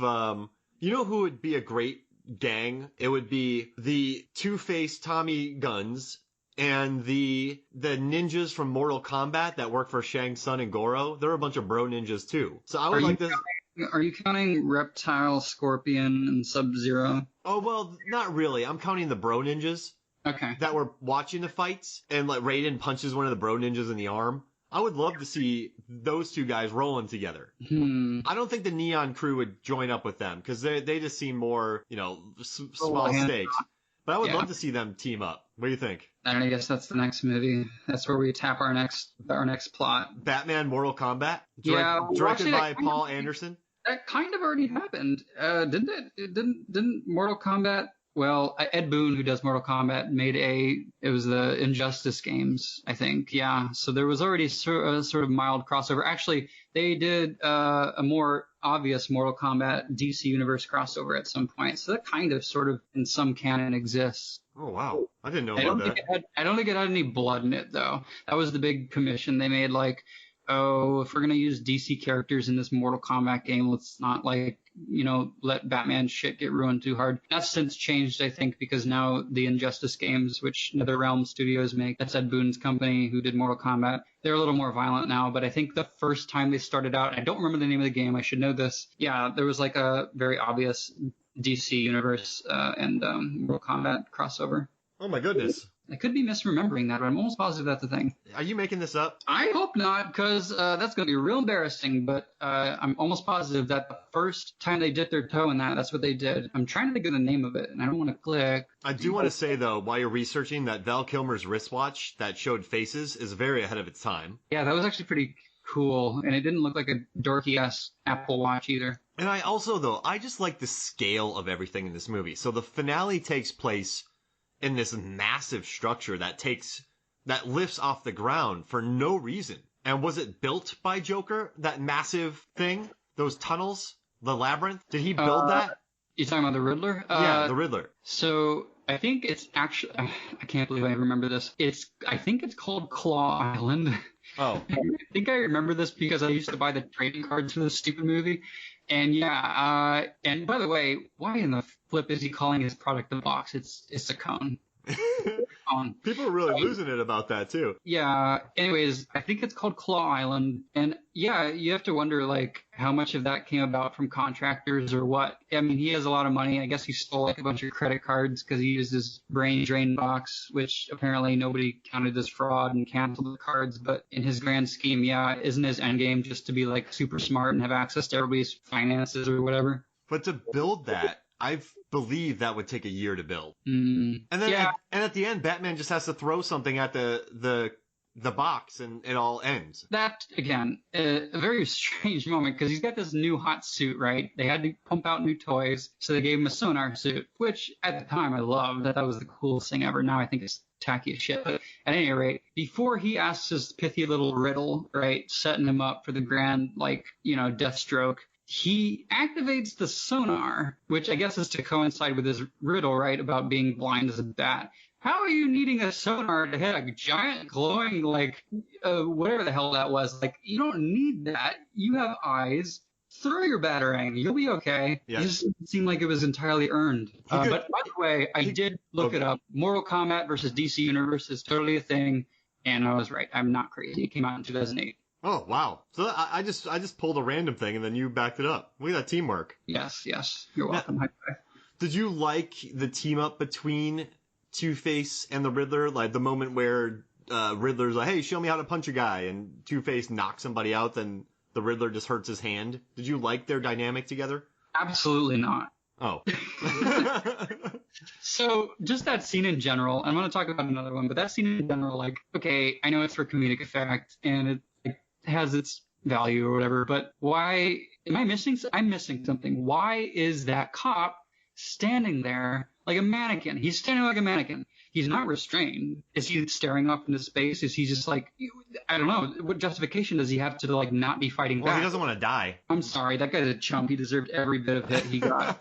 you know who would be a great gang? It would be the Two-Face Tommy guns and the ninjas from Mortal Kombat that work for Shang Tsung and Goro. They're a bunch of bro ninjas too. So I would like this. Are you counting Reptile, Scorpion, and Sub-Zero? Oh, well, not really. I'm counting the bro ninjas. Okay. That were watching the fights, and like Raiden punches one of the bro ninjas in the arm. I would love to see those two guys rolling together. I don't think the Neon crew would join up with them because they just seem more, small stakes. But I would love to see them team up. What do you think? And I guess that's the next movie. That's where we tap our next plot. Batman Mortal Kombat? Directed by Paul Anderson? That kind of already happened. Didn't it? Didn't Mortal Kombat? Well, Ed Boon, who does Mortal Kombat, it was the Injustice games, I think. Yeah. So there was already a sort of mild crossover. Actually, they did a more obvious Mortal Kombat DC Universe crossover at some point. So that kind of sort of in some canon exists. Oh, wow. I didn't know about that. I don't think it had any blood in it, though. That was the big commission. They made like, oh, if we're going to use DC characters in this Mortal Kombat game, let's not let Batman shit get ruined too hard. That's since changed, I think, because now the Injustice games, which NetherRealm Studios make, that's Ed Boon's company who did Mortal Kombat, they're a little more violent now. But I think the first time they started out, I don't remember the name of the game, I should know this. Yeah, there was like a very obvious DC Universe and Mortal Kombat crossover. Oh my goodness. I could be misremembering that, but I'm almost positive that's the thing. Are you making this up? I hope not, because that's going to be real embarrassing, but I'm almost positive that the first time they dipped their toe in that's what they did. I'm trying to think of the name of it, and I don't want to click. I do want to say, though, while you're researching, that Val Kilmer's wristwatch that showed faces is very ahead of its time. Yeah, that was actually pretty cool, and it didn't look like a dorky-ass Apple Watch either. And I just like the scale of everything in this movie. So the finale takes place in this massive structure that lifts off the ground for no reason. And was it built by Joker, that massive thing? Those tunnels? The labyrinth? Did he build that? You're talking about the Riddler? Yeah, the Riddler. So I think it's actually, I can't believe I remember this. I think it's called Claw Island. Oh. I think I remember this because I used to buy the trading cards for this stupid movie. And and by the way, why in the flip is he calling his product a box? It's a cone. People are really losing it about that too. Yeah. Anyways, I think it's called Claw Island, and yeah, you have to wonder like how much of that came about from contractors or what. I mean, he has a lot of money. I guess he stole like a bunch of credit cards because he used his brain drain box, which apparently nobody counted as fraud and canceled the cards. But in his grand scheme, isn't his end game just to be like super smart and have access to everybody's finances or whatever? But to build that, I believe that would take a year to build. And then at the end, Batman just has to throw something at the box and it all ends. That, again, a very strange moment because he's got this new hot suit, right? They had to pump out new toys, so they gave him a sonar suit, which at the time I loved. That was the coolest thing ever. Now I think it's tacky as shit. But at any rate, before he asks his pithy little riddle, right, setting him up for the grand, Deathstroke, he activates the sonar, which I guess is to coincide with his riddle, right, about being blind as a bat. How are you needing a sonar to hit a giant glowing, whatever the hell that was? Like, you don't need that. You have eyes. throw your batarang. You'll be okay. Yeah. It just seemed like it was entirely earned. But by the way, I did look it up. Mortal Kombat versus DC Universe is totally a thing, and I was right. I'm not crazy. It came out in 2008. Oh, wow. So I just pulled a random thing, and then you backed it up. Look at that teamwork. Yes. You're welcome. High five. Did you like the team up between Two-Face and the Riddler? Like the moment where Riddler's like, hey, show me how to punch a guy, and Two-Face knocks somebody out, then the Riddler just hurts his hand. Did you like their dynamic together? Absolutely not. Oh. So just that scene in general, I'm going to talk about another one, but that scene in general, like, okay, I know it's for comedic effect, and it has its value or whatever, but why am I missing? I'm missing something. Why is that cop standing there like a mannequin? He's standing like a mannequin. He's not restrained. Is he staring off into space? Is he just like, I don't know. What justification does he have to like not be fighting Well, back? he doesn't want to die. I'm sorry. That guy's a chump. He deserved every bit of hit he got.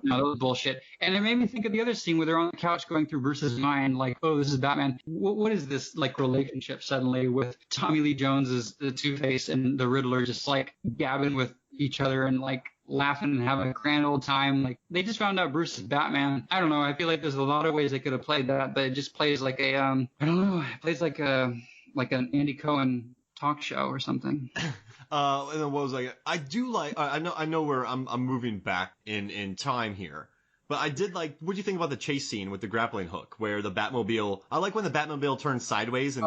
No, that was bullshit. And it made me think of the other scene where they're on the couch going through Bruce's mind, like, oh, this is Batman. What is this like relationship suddenly with Tommy Lee Jones as the Two-Face and the Riddler just like gabbing with each other and like laughing and having a grand old time. Like they just found out Bruce is Batman. I don't know. I feel like there's a lot of ways they could have played that, but it just plays like a I don't know. It plays like an Andy Cohen talk show or something. And then what was I do like. I know where I'm moving back in time here. But I did like, what do you think about the chase scene with the grappling hook where the Batmobile, I like when the Batmobile turns sideways and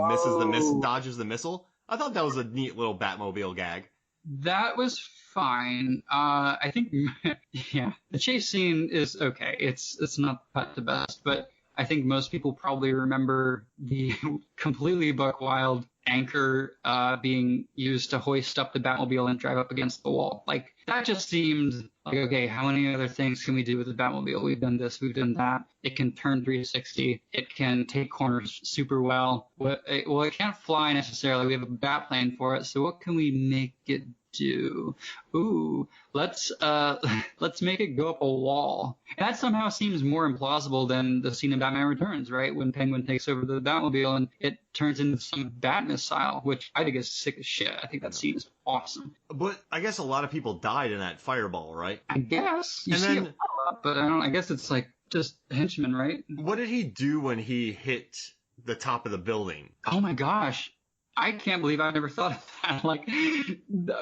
dodges the missile. I thought that was a neat little Batmobile gag. That was fine. I think, yeah, the chase scene is okay. It's not the best, but I think most people probably remember the completely buck wild anchor being used to hoist up the Batmobile and drive up against the wall. Like that just seemed like, okay, how many other things can we do with the Batmobile? We've done this, we've done that. It can turn 360. It can take corners super well. Well, it can't fly necessarily. We have a bat plane for it. So what can we make it do? Ooh, let's make it go up a wall. And that somehow seems more implausible than the scene in Batman Returns, right? When Penguin takes over the Batmobile and it turns into some bat missile, which I think is sick as shit. I think that scene is awesome. But I guess a lot of people died in that fireball, right? I guess. You see it pop up, but I guess it's like just henchmen, right? What did he do when he hit the top of the building? Oh my gosh. I can't believe I never thought of that. Like,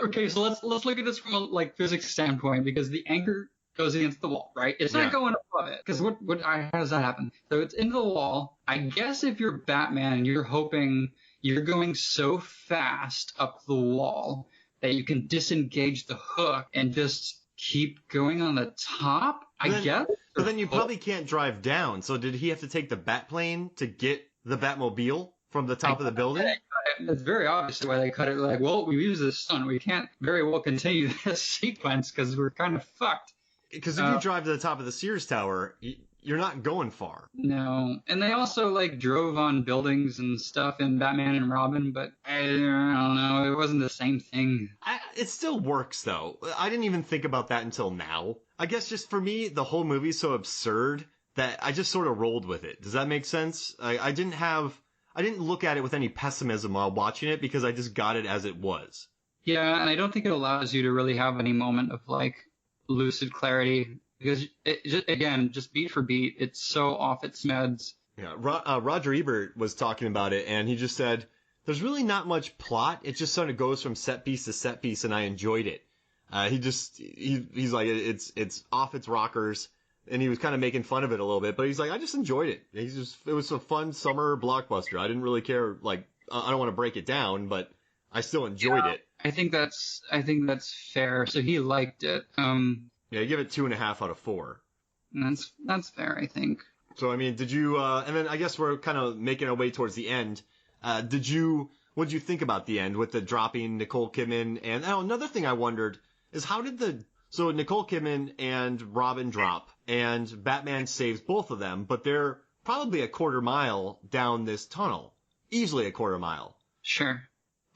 okay, so let's look at this from a like physics standpoint, because the anchor goes against the wall, right? It's not going above it, because how does that happen? So it's into the wall. I guess if you're Batman and you're hoping you're going so fast up the wall that you can disengage the hook and just keep going on the top, I guess. But then you probably can't drive down. So did he have to take the Batplane to get the Batmobile from the top of the building? It's very obvious why they cut it. Like, well, we use this stunt. We can't very well continue this sequence because we're kind of fucked. Because if you drive to the top of the Sears Tower, you're not going far. No. And they also, like, drove on buildings and stuff in Batman and Robin, but I don't know. It wasn't the same thing. It still works, though. I didn't even think about that until now. I guess just for me, the whole movie's so absurd that I just sort of rolled with it. Does that make sense? I didn't look at it with any pessimism while watching it because I just got it as it was. Yeah, and I don't think it allows you to really have any moment of, like, lucid clarity, because just beat for beat, it's so off its meds. Yeah, Roger Ebert was talking about it, and he just said, there's really not much plot. It just sort of goes from set piece to set piece, and I enjoyed it. He's like, it's off its rockers, and he was kind of making fun of it a little bit, but he's like, I just enjoyed it. It was a fun summer blockbuster. I didn't really care, like, I don't want to break it down, but I still enjoyed it. I think that's fair. So he liked it. Yeah, give it 2.5 out of 4. That's fair, I think. So I mean, did you? And then I guess we're kind of making our way towards the end. What did you think about the end with the dropping Nicole Kidman? And another thing I wondered is so Nicole Kidman and Robin drop, and Batman saves both of them, but they're probably a quarter mile down this tunnel, easily a quarter mile. Sure.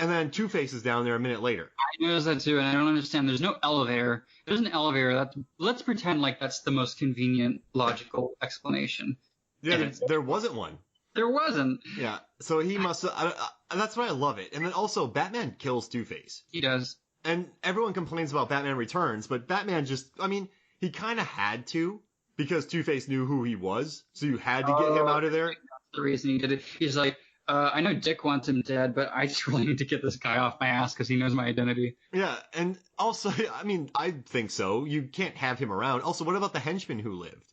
And then Two-Face is down there a minute later. I noticed that too, and I don't understand. There's no elevator. There's an elevator. Let's pretend like that's the most convenient, logical explanation. Yeah, there wasn't one. There wasn't. Yeah, so he must have... That's why I love it. And then also, Batman kills Two-Face. He does. And everyone complains about Batman Returns, but Batman he kind of had to, because Two-Face knew who he was, so you had to get him out of there. That's the reason he did it. He's like, I know Dick wants him dead, but I just really need to get this guy off my ass because he knows my identity. Yeah, and also, I think so. You can't have him around. Also, what about the henchman who lived?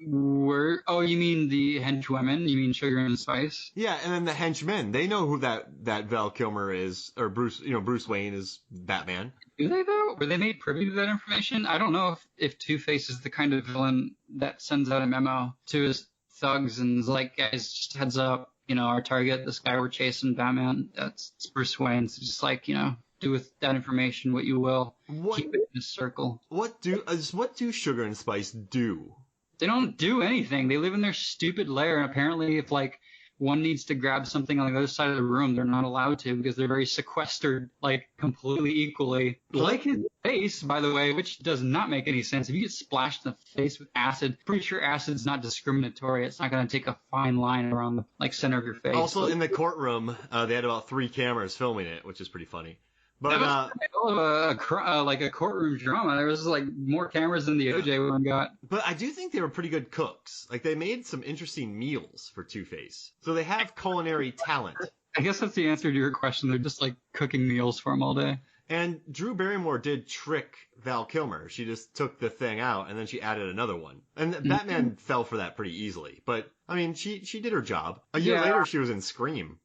Oh, you mean the henchwomen? You mean Sugar and Spice? Yeah, and then the henchmen. They know who that Val Kilmer is, or Bruce Wayne is Batman. Do they though? Were they made privy to that information? I don't know if Two-Face is the kind of villain that sends out a memo to his thugs and is like, guys, just heads up, our target, this guy we're chasing, Batman, it's Bruce Wayne. So just like, do with that information what you will. Keep it in a circle. What do Sugar and Spice do? They don't do anything. They live in their stupid lair, and apparently if, like, one needs to grab something on the other side of the room, they're not allowed to because they're very sequestered, like, completely equally. Like his face, by the way, which does not make any sense. If you get splashed in the face with acid, pretty sure acid's not discriminatory. It's not going to take a fine line around the, like, center of your face. Also, in the courtroom, they had about 3 cameras filming it, which is pretty funny. But that was like a courtroom drama. There was like more cameras than the OJ one got. But I do think they were pretty good cooks. Like they made some interesting meals for Two-Face. So they have culinary talent. I guess that's the answer to your question. They're just like cooking meals for him all day. And Drew Barrymore did trick Val Kilmer. She just took the thing out and then she added another one. And Batman fell for that pretty easily. But she did her job. A year later, she was in Scream.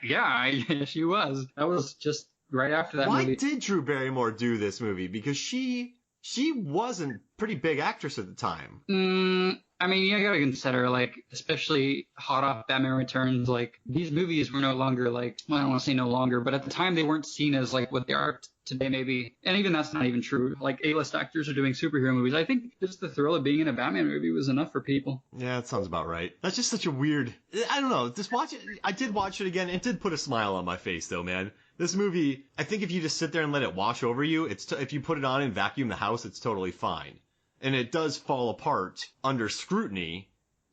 Yeah, she was. That was just right after that movie. Why did Drew Barrymore do this movie? Because she wasn't a pretty big actress at the time. You gotta consider, like, especially hot off Batman Returns, like, these movies were no longer, like, well, I don't want to say no longer, but at the time they weren't seen as, like, what they are today, maybe. And even that's not even true. Like, A-list actors are doing superhero movies. I think just the thrill of being in a Batman movie was enough for people. Yeah, that sounds about right. That's just such a weird... I don't know. Just watch it. I did watch it again. It did put a smile on my face, though, man. This movie, I think if you just sit there and let it wash over you, if you put it on and vacuum the house, it's totally fine. And it does fall apart under scrutiny.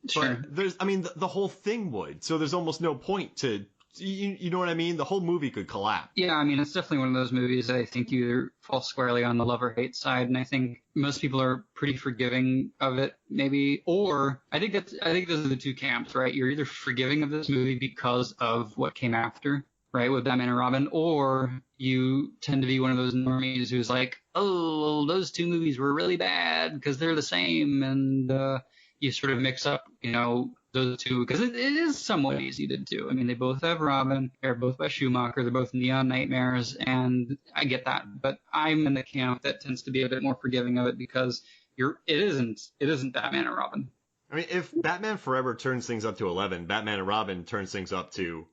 Sure. But the whole thing would. So there's almost no point to, you know what I mean? The whole movie could collapse. Yeah, it's definitely one of those movies that I think either fall squarely on the love or hate side. And I think most people are pretty forgiving of it, maybe. Or I think those are the two camps, right? You're either forgiving of this movie because of what came after, right, with Batman and Robin, or you tend to be one of those normies who's like, oh, those two movies were really bad because they're the same, and you sort of mix up, those two, because it is somewhat easy to do. They both have Robin, they're both by Schumacher, they're both neon nightmares, and I get that, but I'm in the camp that tends to be a bit more forgiving of it because it isn't Batman and Robin. If Batman Forever turns things up to 11, Batman and Robin turns things up to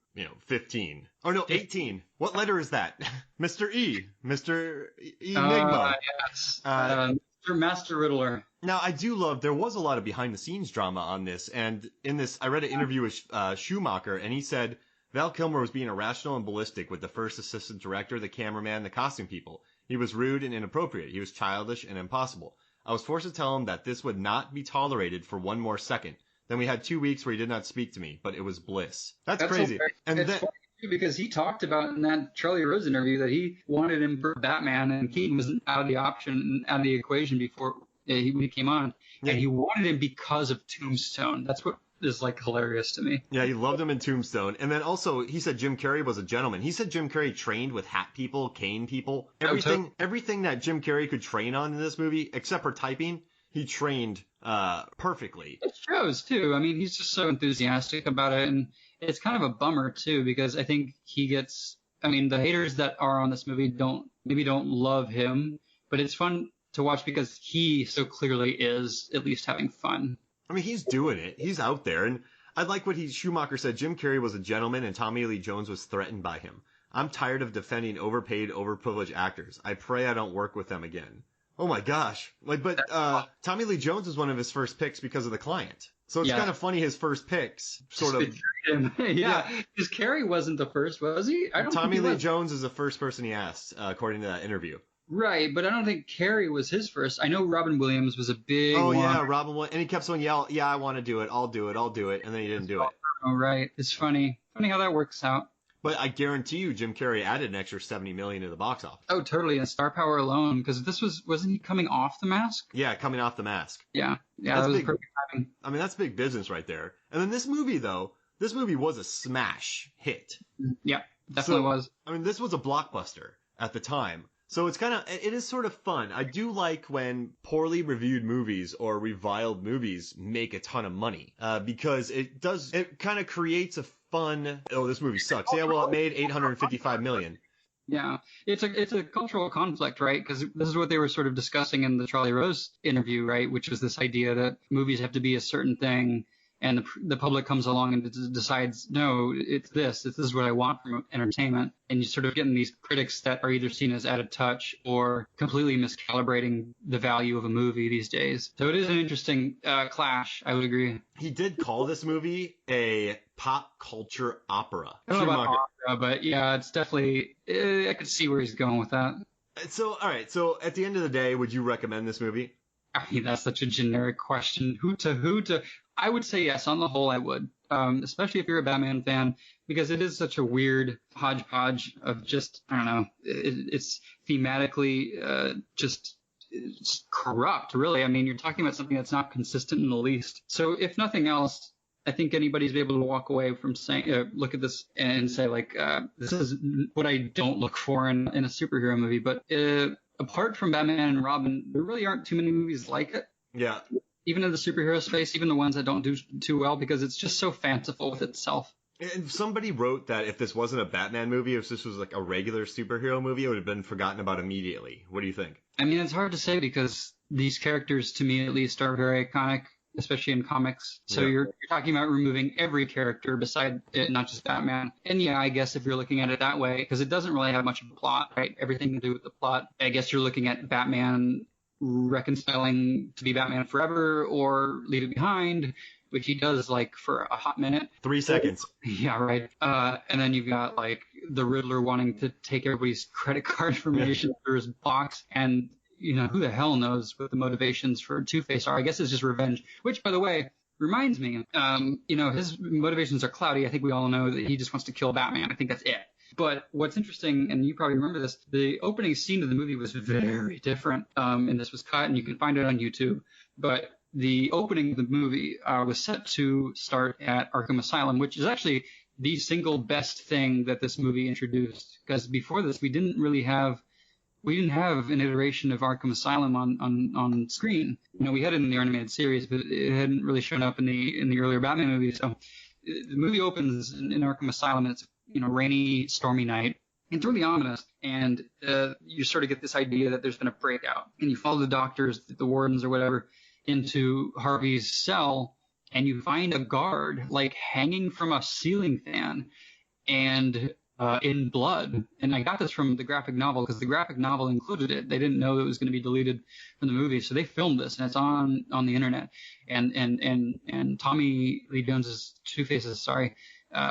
15. Oh, no, 18. What letter is that? Mr. E. Mr. Enigma. Yes. Mr. Master Riddler. Now, I do love, there was a lot of behind-the-scenes drama on this, and in this, I read an interview with Schumacher, and he said Val Kilmer was being irrational and ballistic with the first assistant director, the cameraman, the costume people. He was rude and inappropriate. He was childish and impossible. I was forced to tell him that this would not be tolerated for one more second. Then we had 2 weeks where he did not speak to me, but it was bliss. That's crazy. And it's funny too, because he talked about in that Charlie Rose interview that he wanted him for Batman, and Keaton was out of the equation before he came on, and he wanted him because of Tombstone. That's what is like hilarious to me. Yeah, he loved him in Tombstone, and then also he said Jim Carrey was a gentleman. He said Jim Carrey trained with hat people, cane people, everything that Jim Carrey could train on in this movie, except for typing. He trained perfectly. It shows, too. He's just so enthusiastic about it, and it's kind of a bummer, too, because I think he gets... the haters that are on this movie don't love him, but it's fun to watch because he so clearly is at least having fun. He's doing it. He's out there, and I like what Schumacher said. Jim Carrey was a gentleman, and Tommy Lee Jones was threatened by him. I'm tired of defending overpaid, overprivileged actors. I pray I don't work with them again. Oh my gosh. Tommy Lee Jones was one of his first picks because of The Client. So it's kind of funny his first picks sort of. Yeah. Because Carrey wasn't the first, was he? Tommy Lee Jones is the first person he asked, according to that interview. Right, but I don't think Carrey was his first. I know Robin Williams was a big one. Yeah, Robin Williams. And he kept saying, yeah, I want to do it. I'll do it. And then he didn't do it. Oh, right. It's funny. Funny how that works out. But I guarantee you, Jim Carrey added an extra $70 million to the box office. Oh, totally. And star power alone, because wasn't he coming off The Mask? Yeah, coming off The Mask. Yeah, That's that was big. perfect timing. I mean, that's big business right there. And then this movie, though, this movie was a smash hit. Yeah, definitely was. I mean, this was a blockbuster at the time. So it is sort of fun. I do like when poorly reviewed movies or reviled movies make a ton of money, because it kind of creates a fun, oh, this movie sucks. Yeah, well, it made $855 million. Yeah, it's a cultural conflict, right? Because this is what they were sort of discussing in the Charlie Rose interview, right? Which was this idea that movies have to be a certain thing, and the public comes along and decides, no, this is what I want from entertainment. And you sort of getting these critics that are either seen as out of touch or completely miscalibrating the value of a movie these days. So it is an interesting clash, I would agree. He did call this movie a pop culture opera. I don't know about opera, but yeah, it's definitely, I could see where he's going with that. So, all right. So at the end of the day, would you recommend this movie? I mean, that's such a generic question. Who to? I would say yes. On the whole, I would. Especially if you're a Batman fan, because it is such a weird hodgepodge of just, I don't know, it's thematically just it's corrupt, really. I mean, you're talking about something that's not consistent in the least. So if nothing else, I think anybody's able to walk away from saying, look at this and say, like, this is what I don't look for in a superhero movie. But apart from Batman and Robin, there really aren't too many movies like it. Yeah. Even in the superhero space, even the ones that don't do too well, because it's just so fanciful with itself. And somebody wrote that if this wasn't a Batman movie, if this was like a regular superhero movie, it would have been forgotten about immediately. What do you think? I mean, it's hard to say because these characters, to me at least, are very iconic, especially in comics. So you're talking about removing every character beside it, not just Batman. And yeah, I guess if you're looking at it that way, because it doesn't really have much of a plot, right? Everything to do with the plot. I guess you're looking at Batman reconciling to be Batman forever or leave it behind, which he does like for a hot minute. 3 seconds. Yeah, right. And then you've got like the Riddler wanting to take everybody's credit card information through his box, and you know, who the hell knows what the motivations for Two-Face are. I guess it's just revenge, which, by the way, reminds me, you know, his motivations are cloudy. I think we all know that he just wants to kill Batman. I think that's it. But what's interesting, and you probably remember this, the opening scene of the movie was very different, and this was cut, and you can find it on YouTube. But the opening of the movie was set to start at Arkham Asylum, which is actually the single best thing that this movie introduced. Because before this, we didn't have an iteration of Arkham Asylum on screen. You know, we had it in the animated series, but it hadn't really shown up in the earlier Batman movies. So the movie opens in Arkham Asylum, and it's, you know, rainy, stormy night. It's really ominous, and you sort of get this idea that there's been a breakout. And you follow the doctors, the wardens or whatever, into Harvey's cell, and you find a guard like hanging from a ceiling fan and in blood. And I got this from the graphic novel because the graphic novel included it. They didn't know it was going to be deleted from the movie, so they filmed this, and it's on the internet. And Tommy Lee Jones's Two-Face's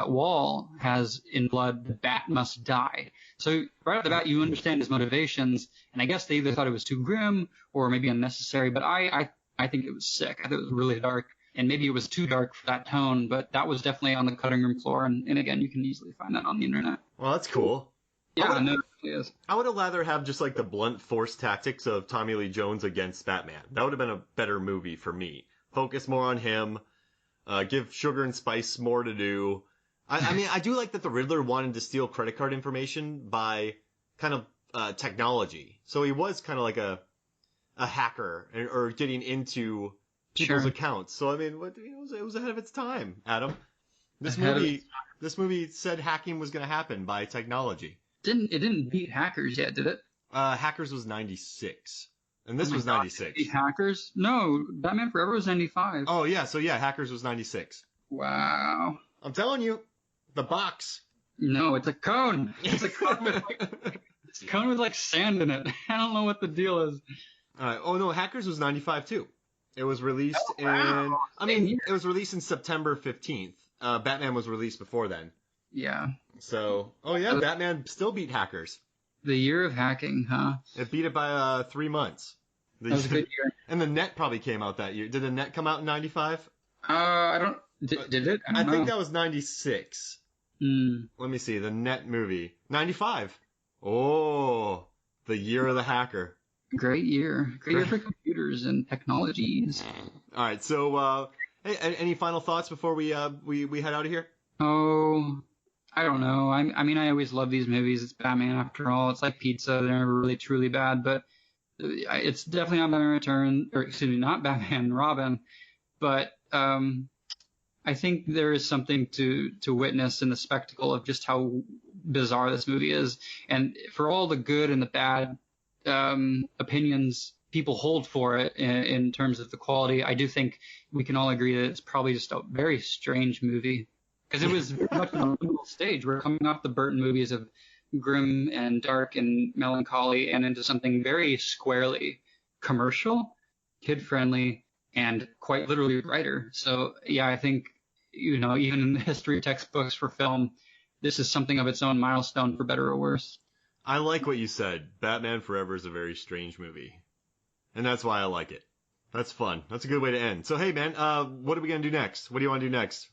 wall has in blood, "The Bat must die." So right off the bat, you understand his motivations, and I guess they either thought it was too grim or maybe unnecessary, but I think it was sick. I thought it was really dark, and maybe it was too dark for that tone, but that was definitely on the cutting room floor, and again, you can easily find that on the internet. Well, that's cool. Yeah, no, it is. I would have rather have just like the blunt force tactics of Tommy Lee Jones against Batman. That would have been a better movie for me. Focus more on him, give Sugar and Spice more to do. I mean, I do like that the Riddler wanted to steal credit card information by kind of technology. So he was kind of like a hacker or getting into people's accounts. So I mean, it was ahead of its time, Adam. This movie said hacking was going to happen by technology. It didn't beat Hackers yet, did it? Hackers was 96. And this was 96. Beat Hackers? No, Batman Forever was 95. Oh yeah, so yeah, Hackers was 96. Wow. I'm telling you, the box. No, it's a cone. It's a cone it's a cone with like sand in it. I don't know what the deal is. Oh no, Hackers was 95 too. It was released it was released in September 15th. Batman was released before then. Yeah. So, Batman still beat Hackers. The year of hacking, huh? It beat it by 3 months. That was a good year. And the Net probably came out that year. Did the Net come out in 95? I don't. Did it? I think that was 96. Let me see. The net movie. 95. Oh, the year of the hacker. Great year. Great year for computers and technologies. All right. So, hey, any final thoughts before we head out of here? Oh, I don't know. I mean, I always love these movies. It's Batman after all. It's like pizza. They're never really truly bad, but it's definitely not Batman Return, or excuse me, not Batman and Robin. But I think there is something to witness in the spectacle of just how bizarre this movie is. And for all the good and the bad opinions people hold for it in terms of the quality, I do think we can all agree that it's probably just a very strange movie. Because it was very much on a middle stage. We're coming off the Burton movies of grim and dark and melancholy and into something very squarely commercial, kid-friendly, and quite literally brighter. So, yeah, I think, even in the history textbooks for film, this is something of its own milestone, for better or worse. I like what you said. Batman Forever is a very strange movie. And that's why I like it. That's fun. That's a good way to end. So, hey, man, what are we going to do next? What do you want to do next?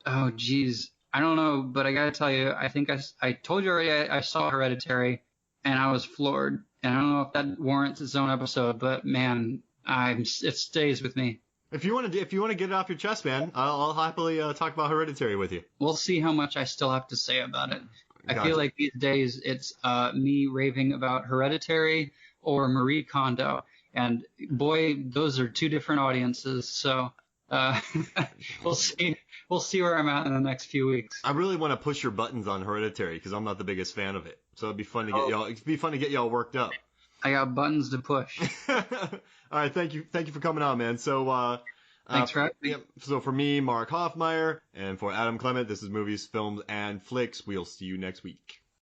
Oh, geez. I don't know, but I got to tell you, I think I told you already I saw Hereditary, and I was floored. And I don't know if that warrants its own episode, but, man, it stays with me. If you want to get it off your chest, man, I'll happily talk about Hereditary with you. We'll see how much I still have to say about it. Gotcha. I feel like these days it's me raving about Hereditary or Marie Kondo. And, boy, those are two different audiences, so... we'll see where I'm at in the next few weeks. I really want to push your buttons on Hereditary because I'm not the biggest fan of it. So it'd be fun to get y'all. It'd be fun to get y'all worked up. I got buttons to push. All right, thank you for coming on, man. So thanks for having me. So for me, Mark Hoffmeyer, and for Adam Clement, this is Movies, Films, and Flicks. We'll see you next week.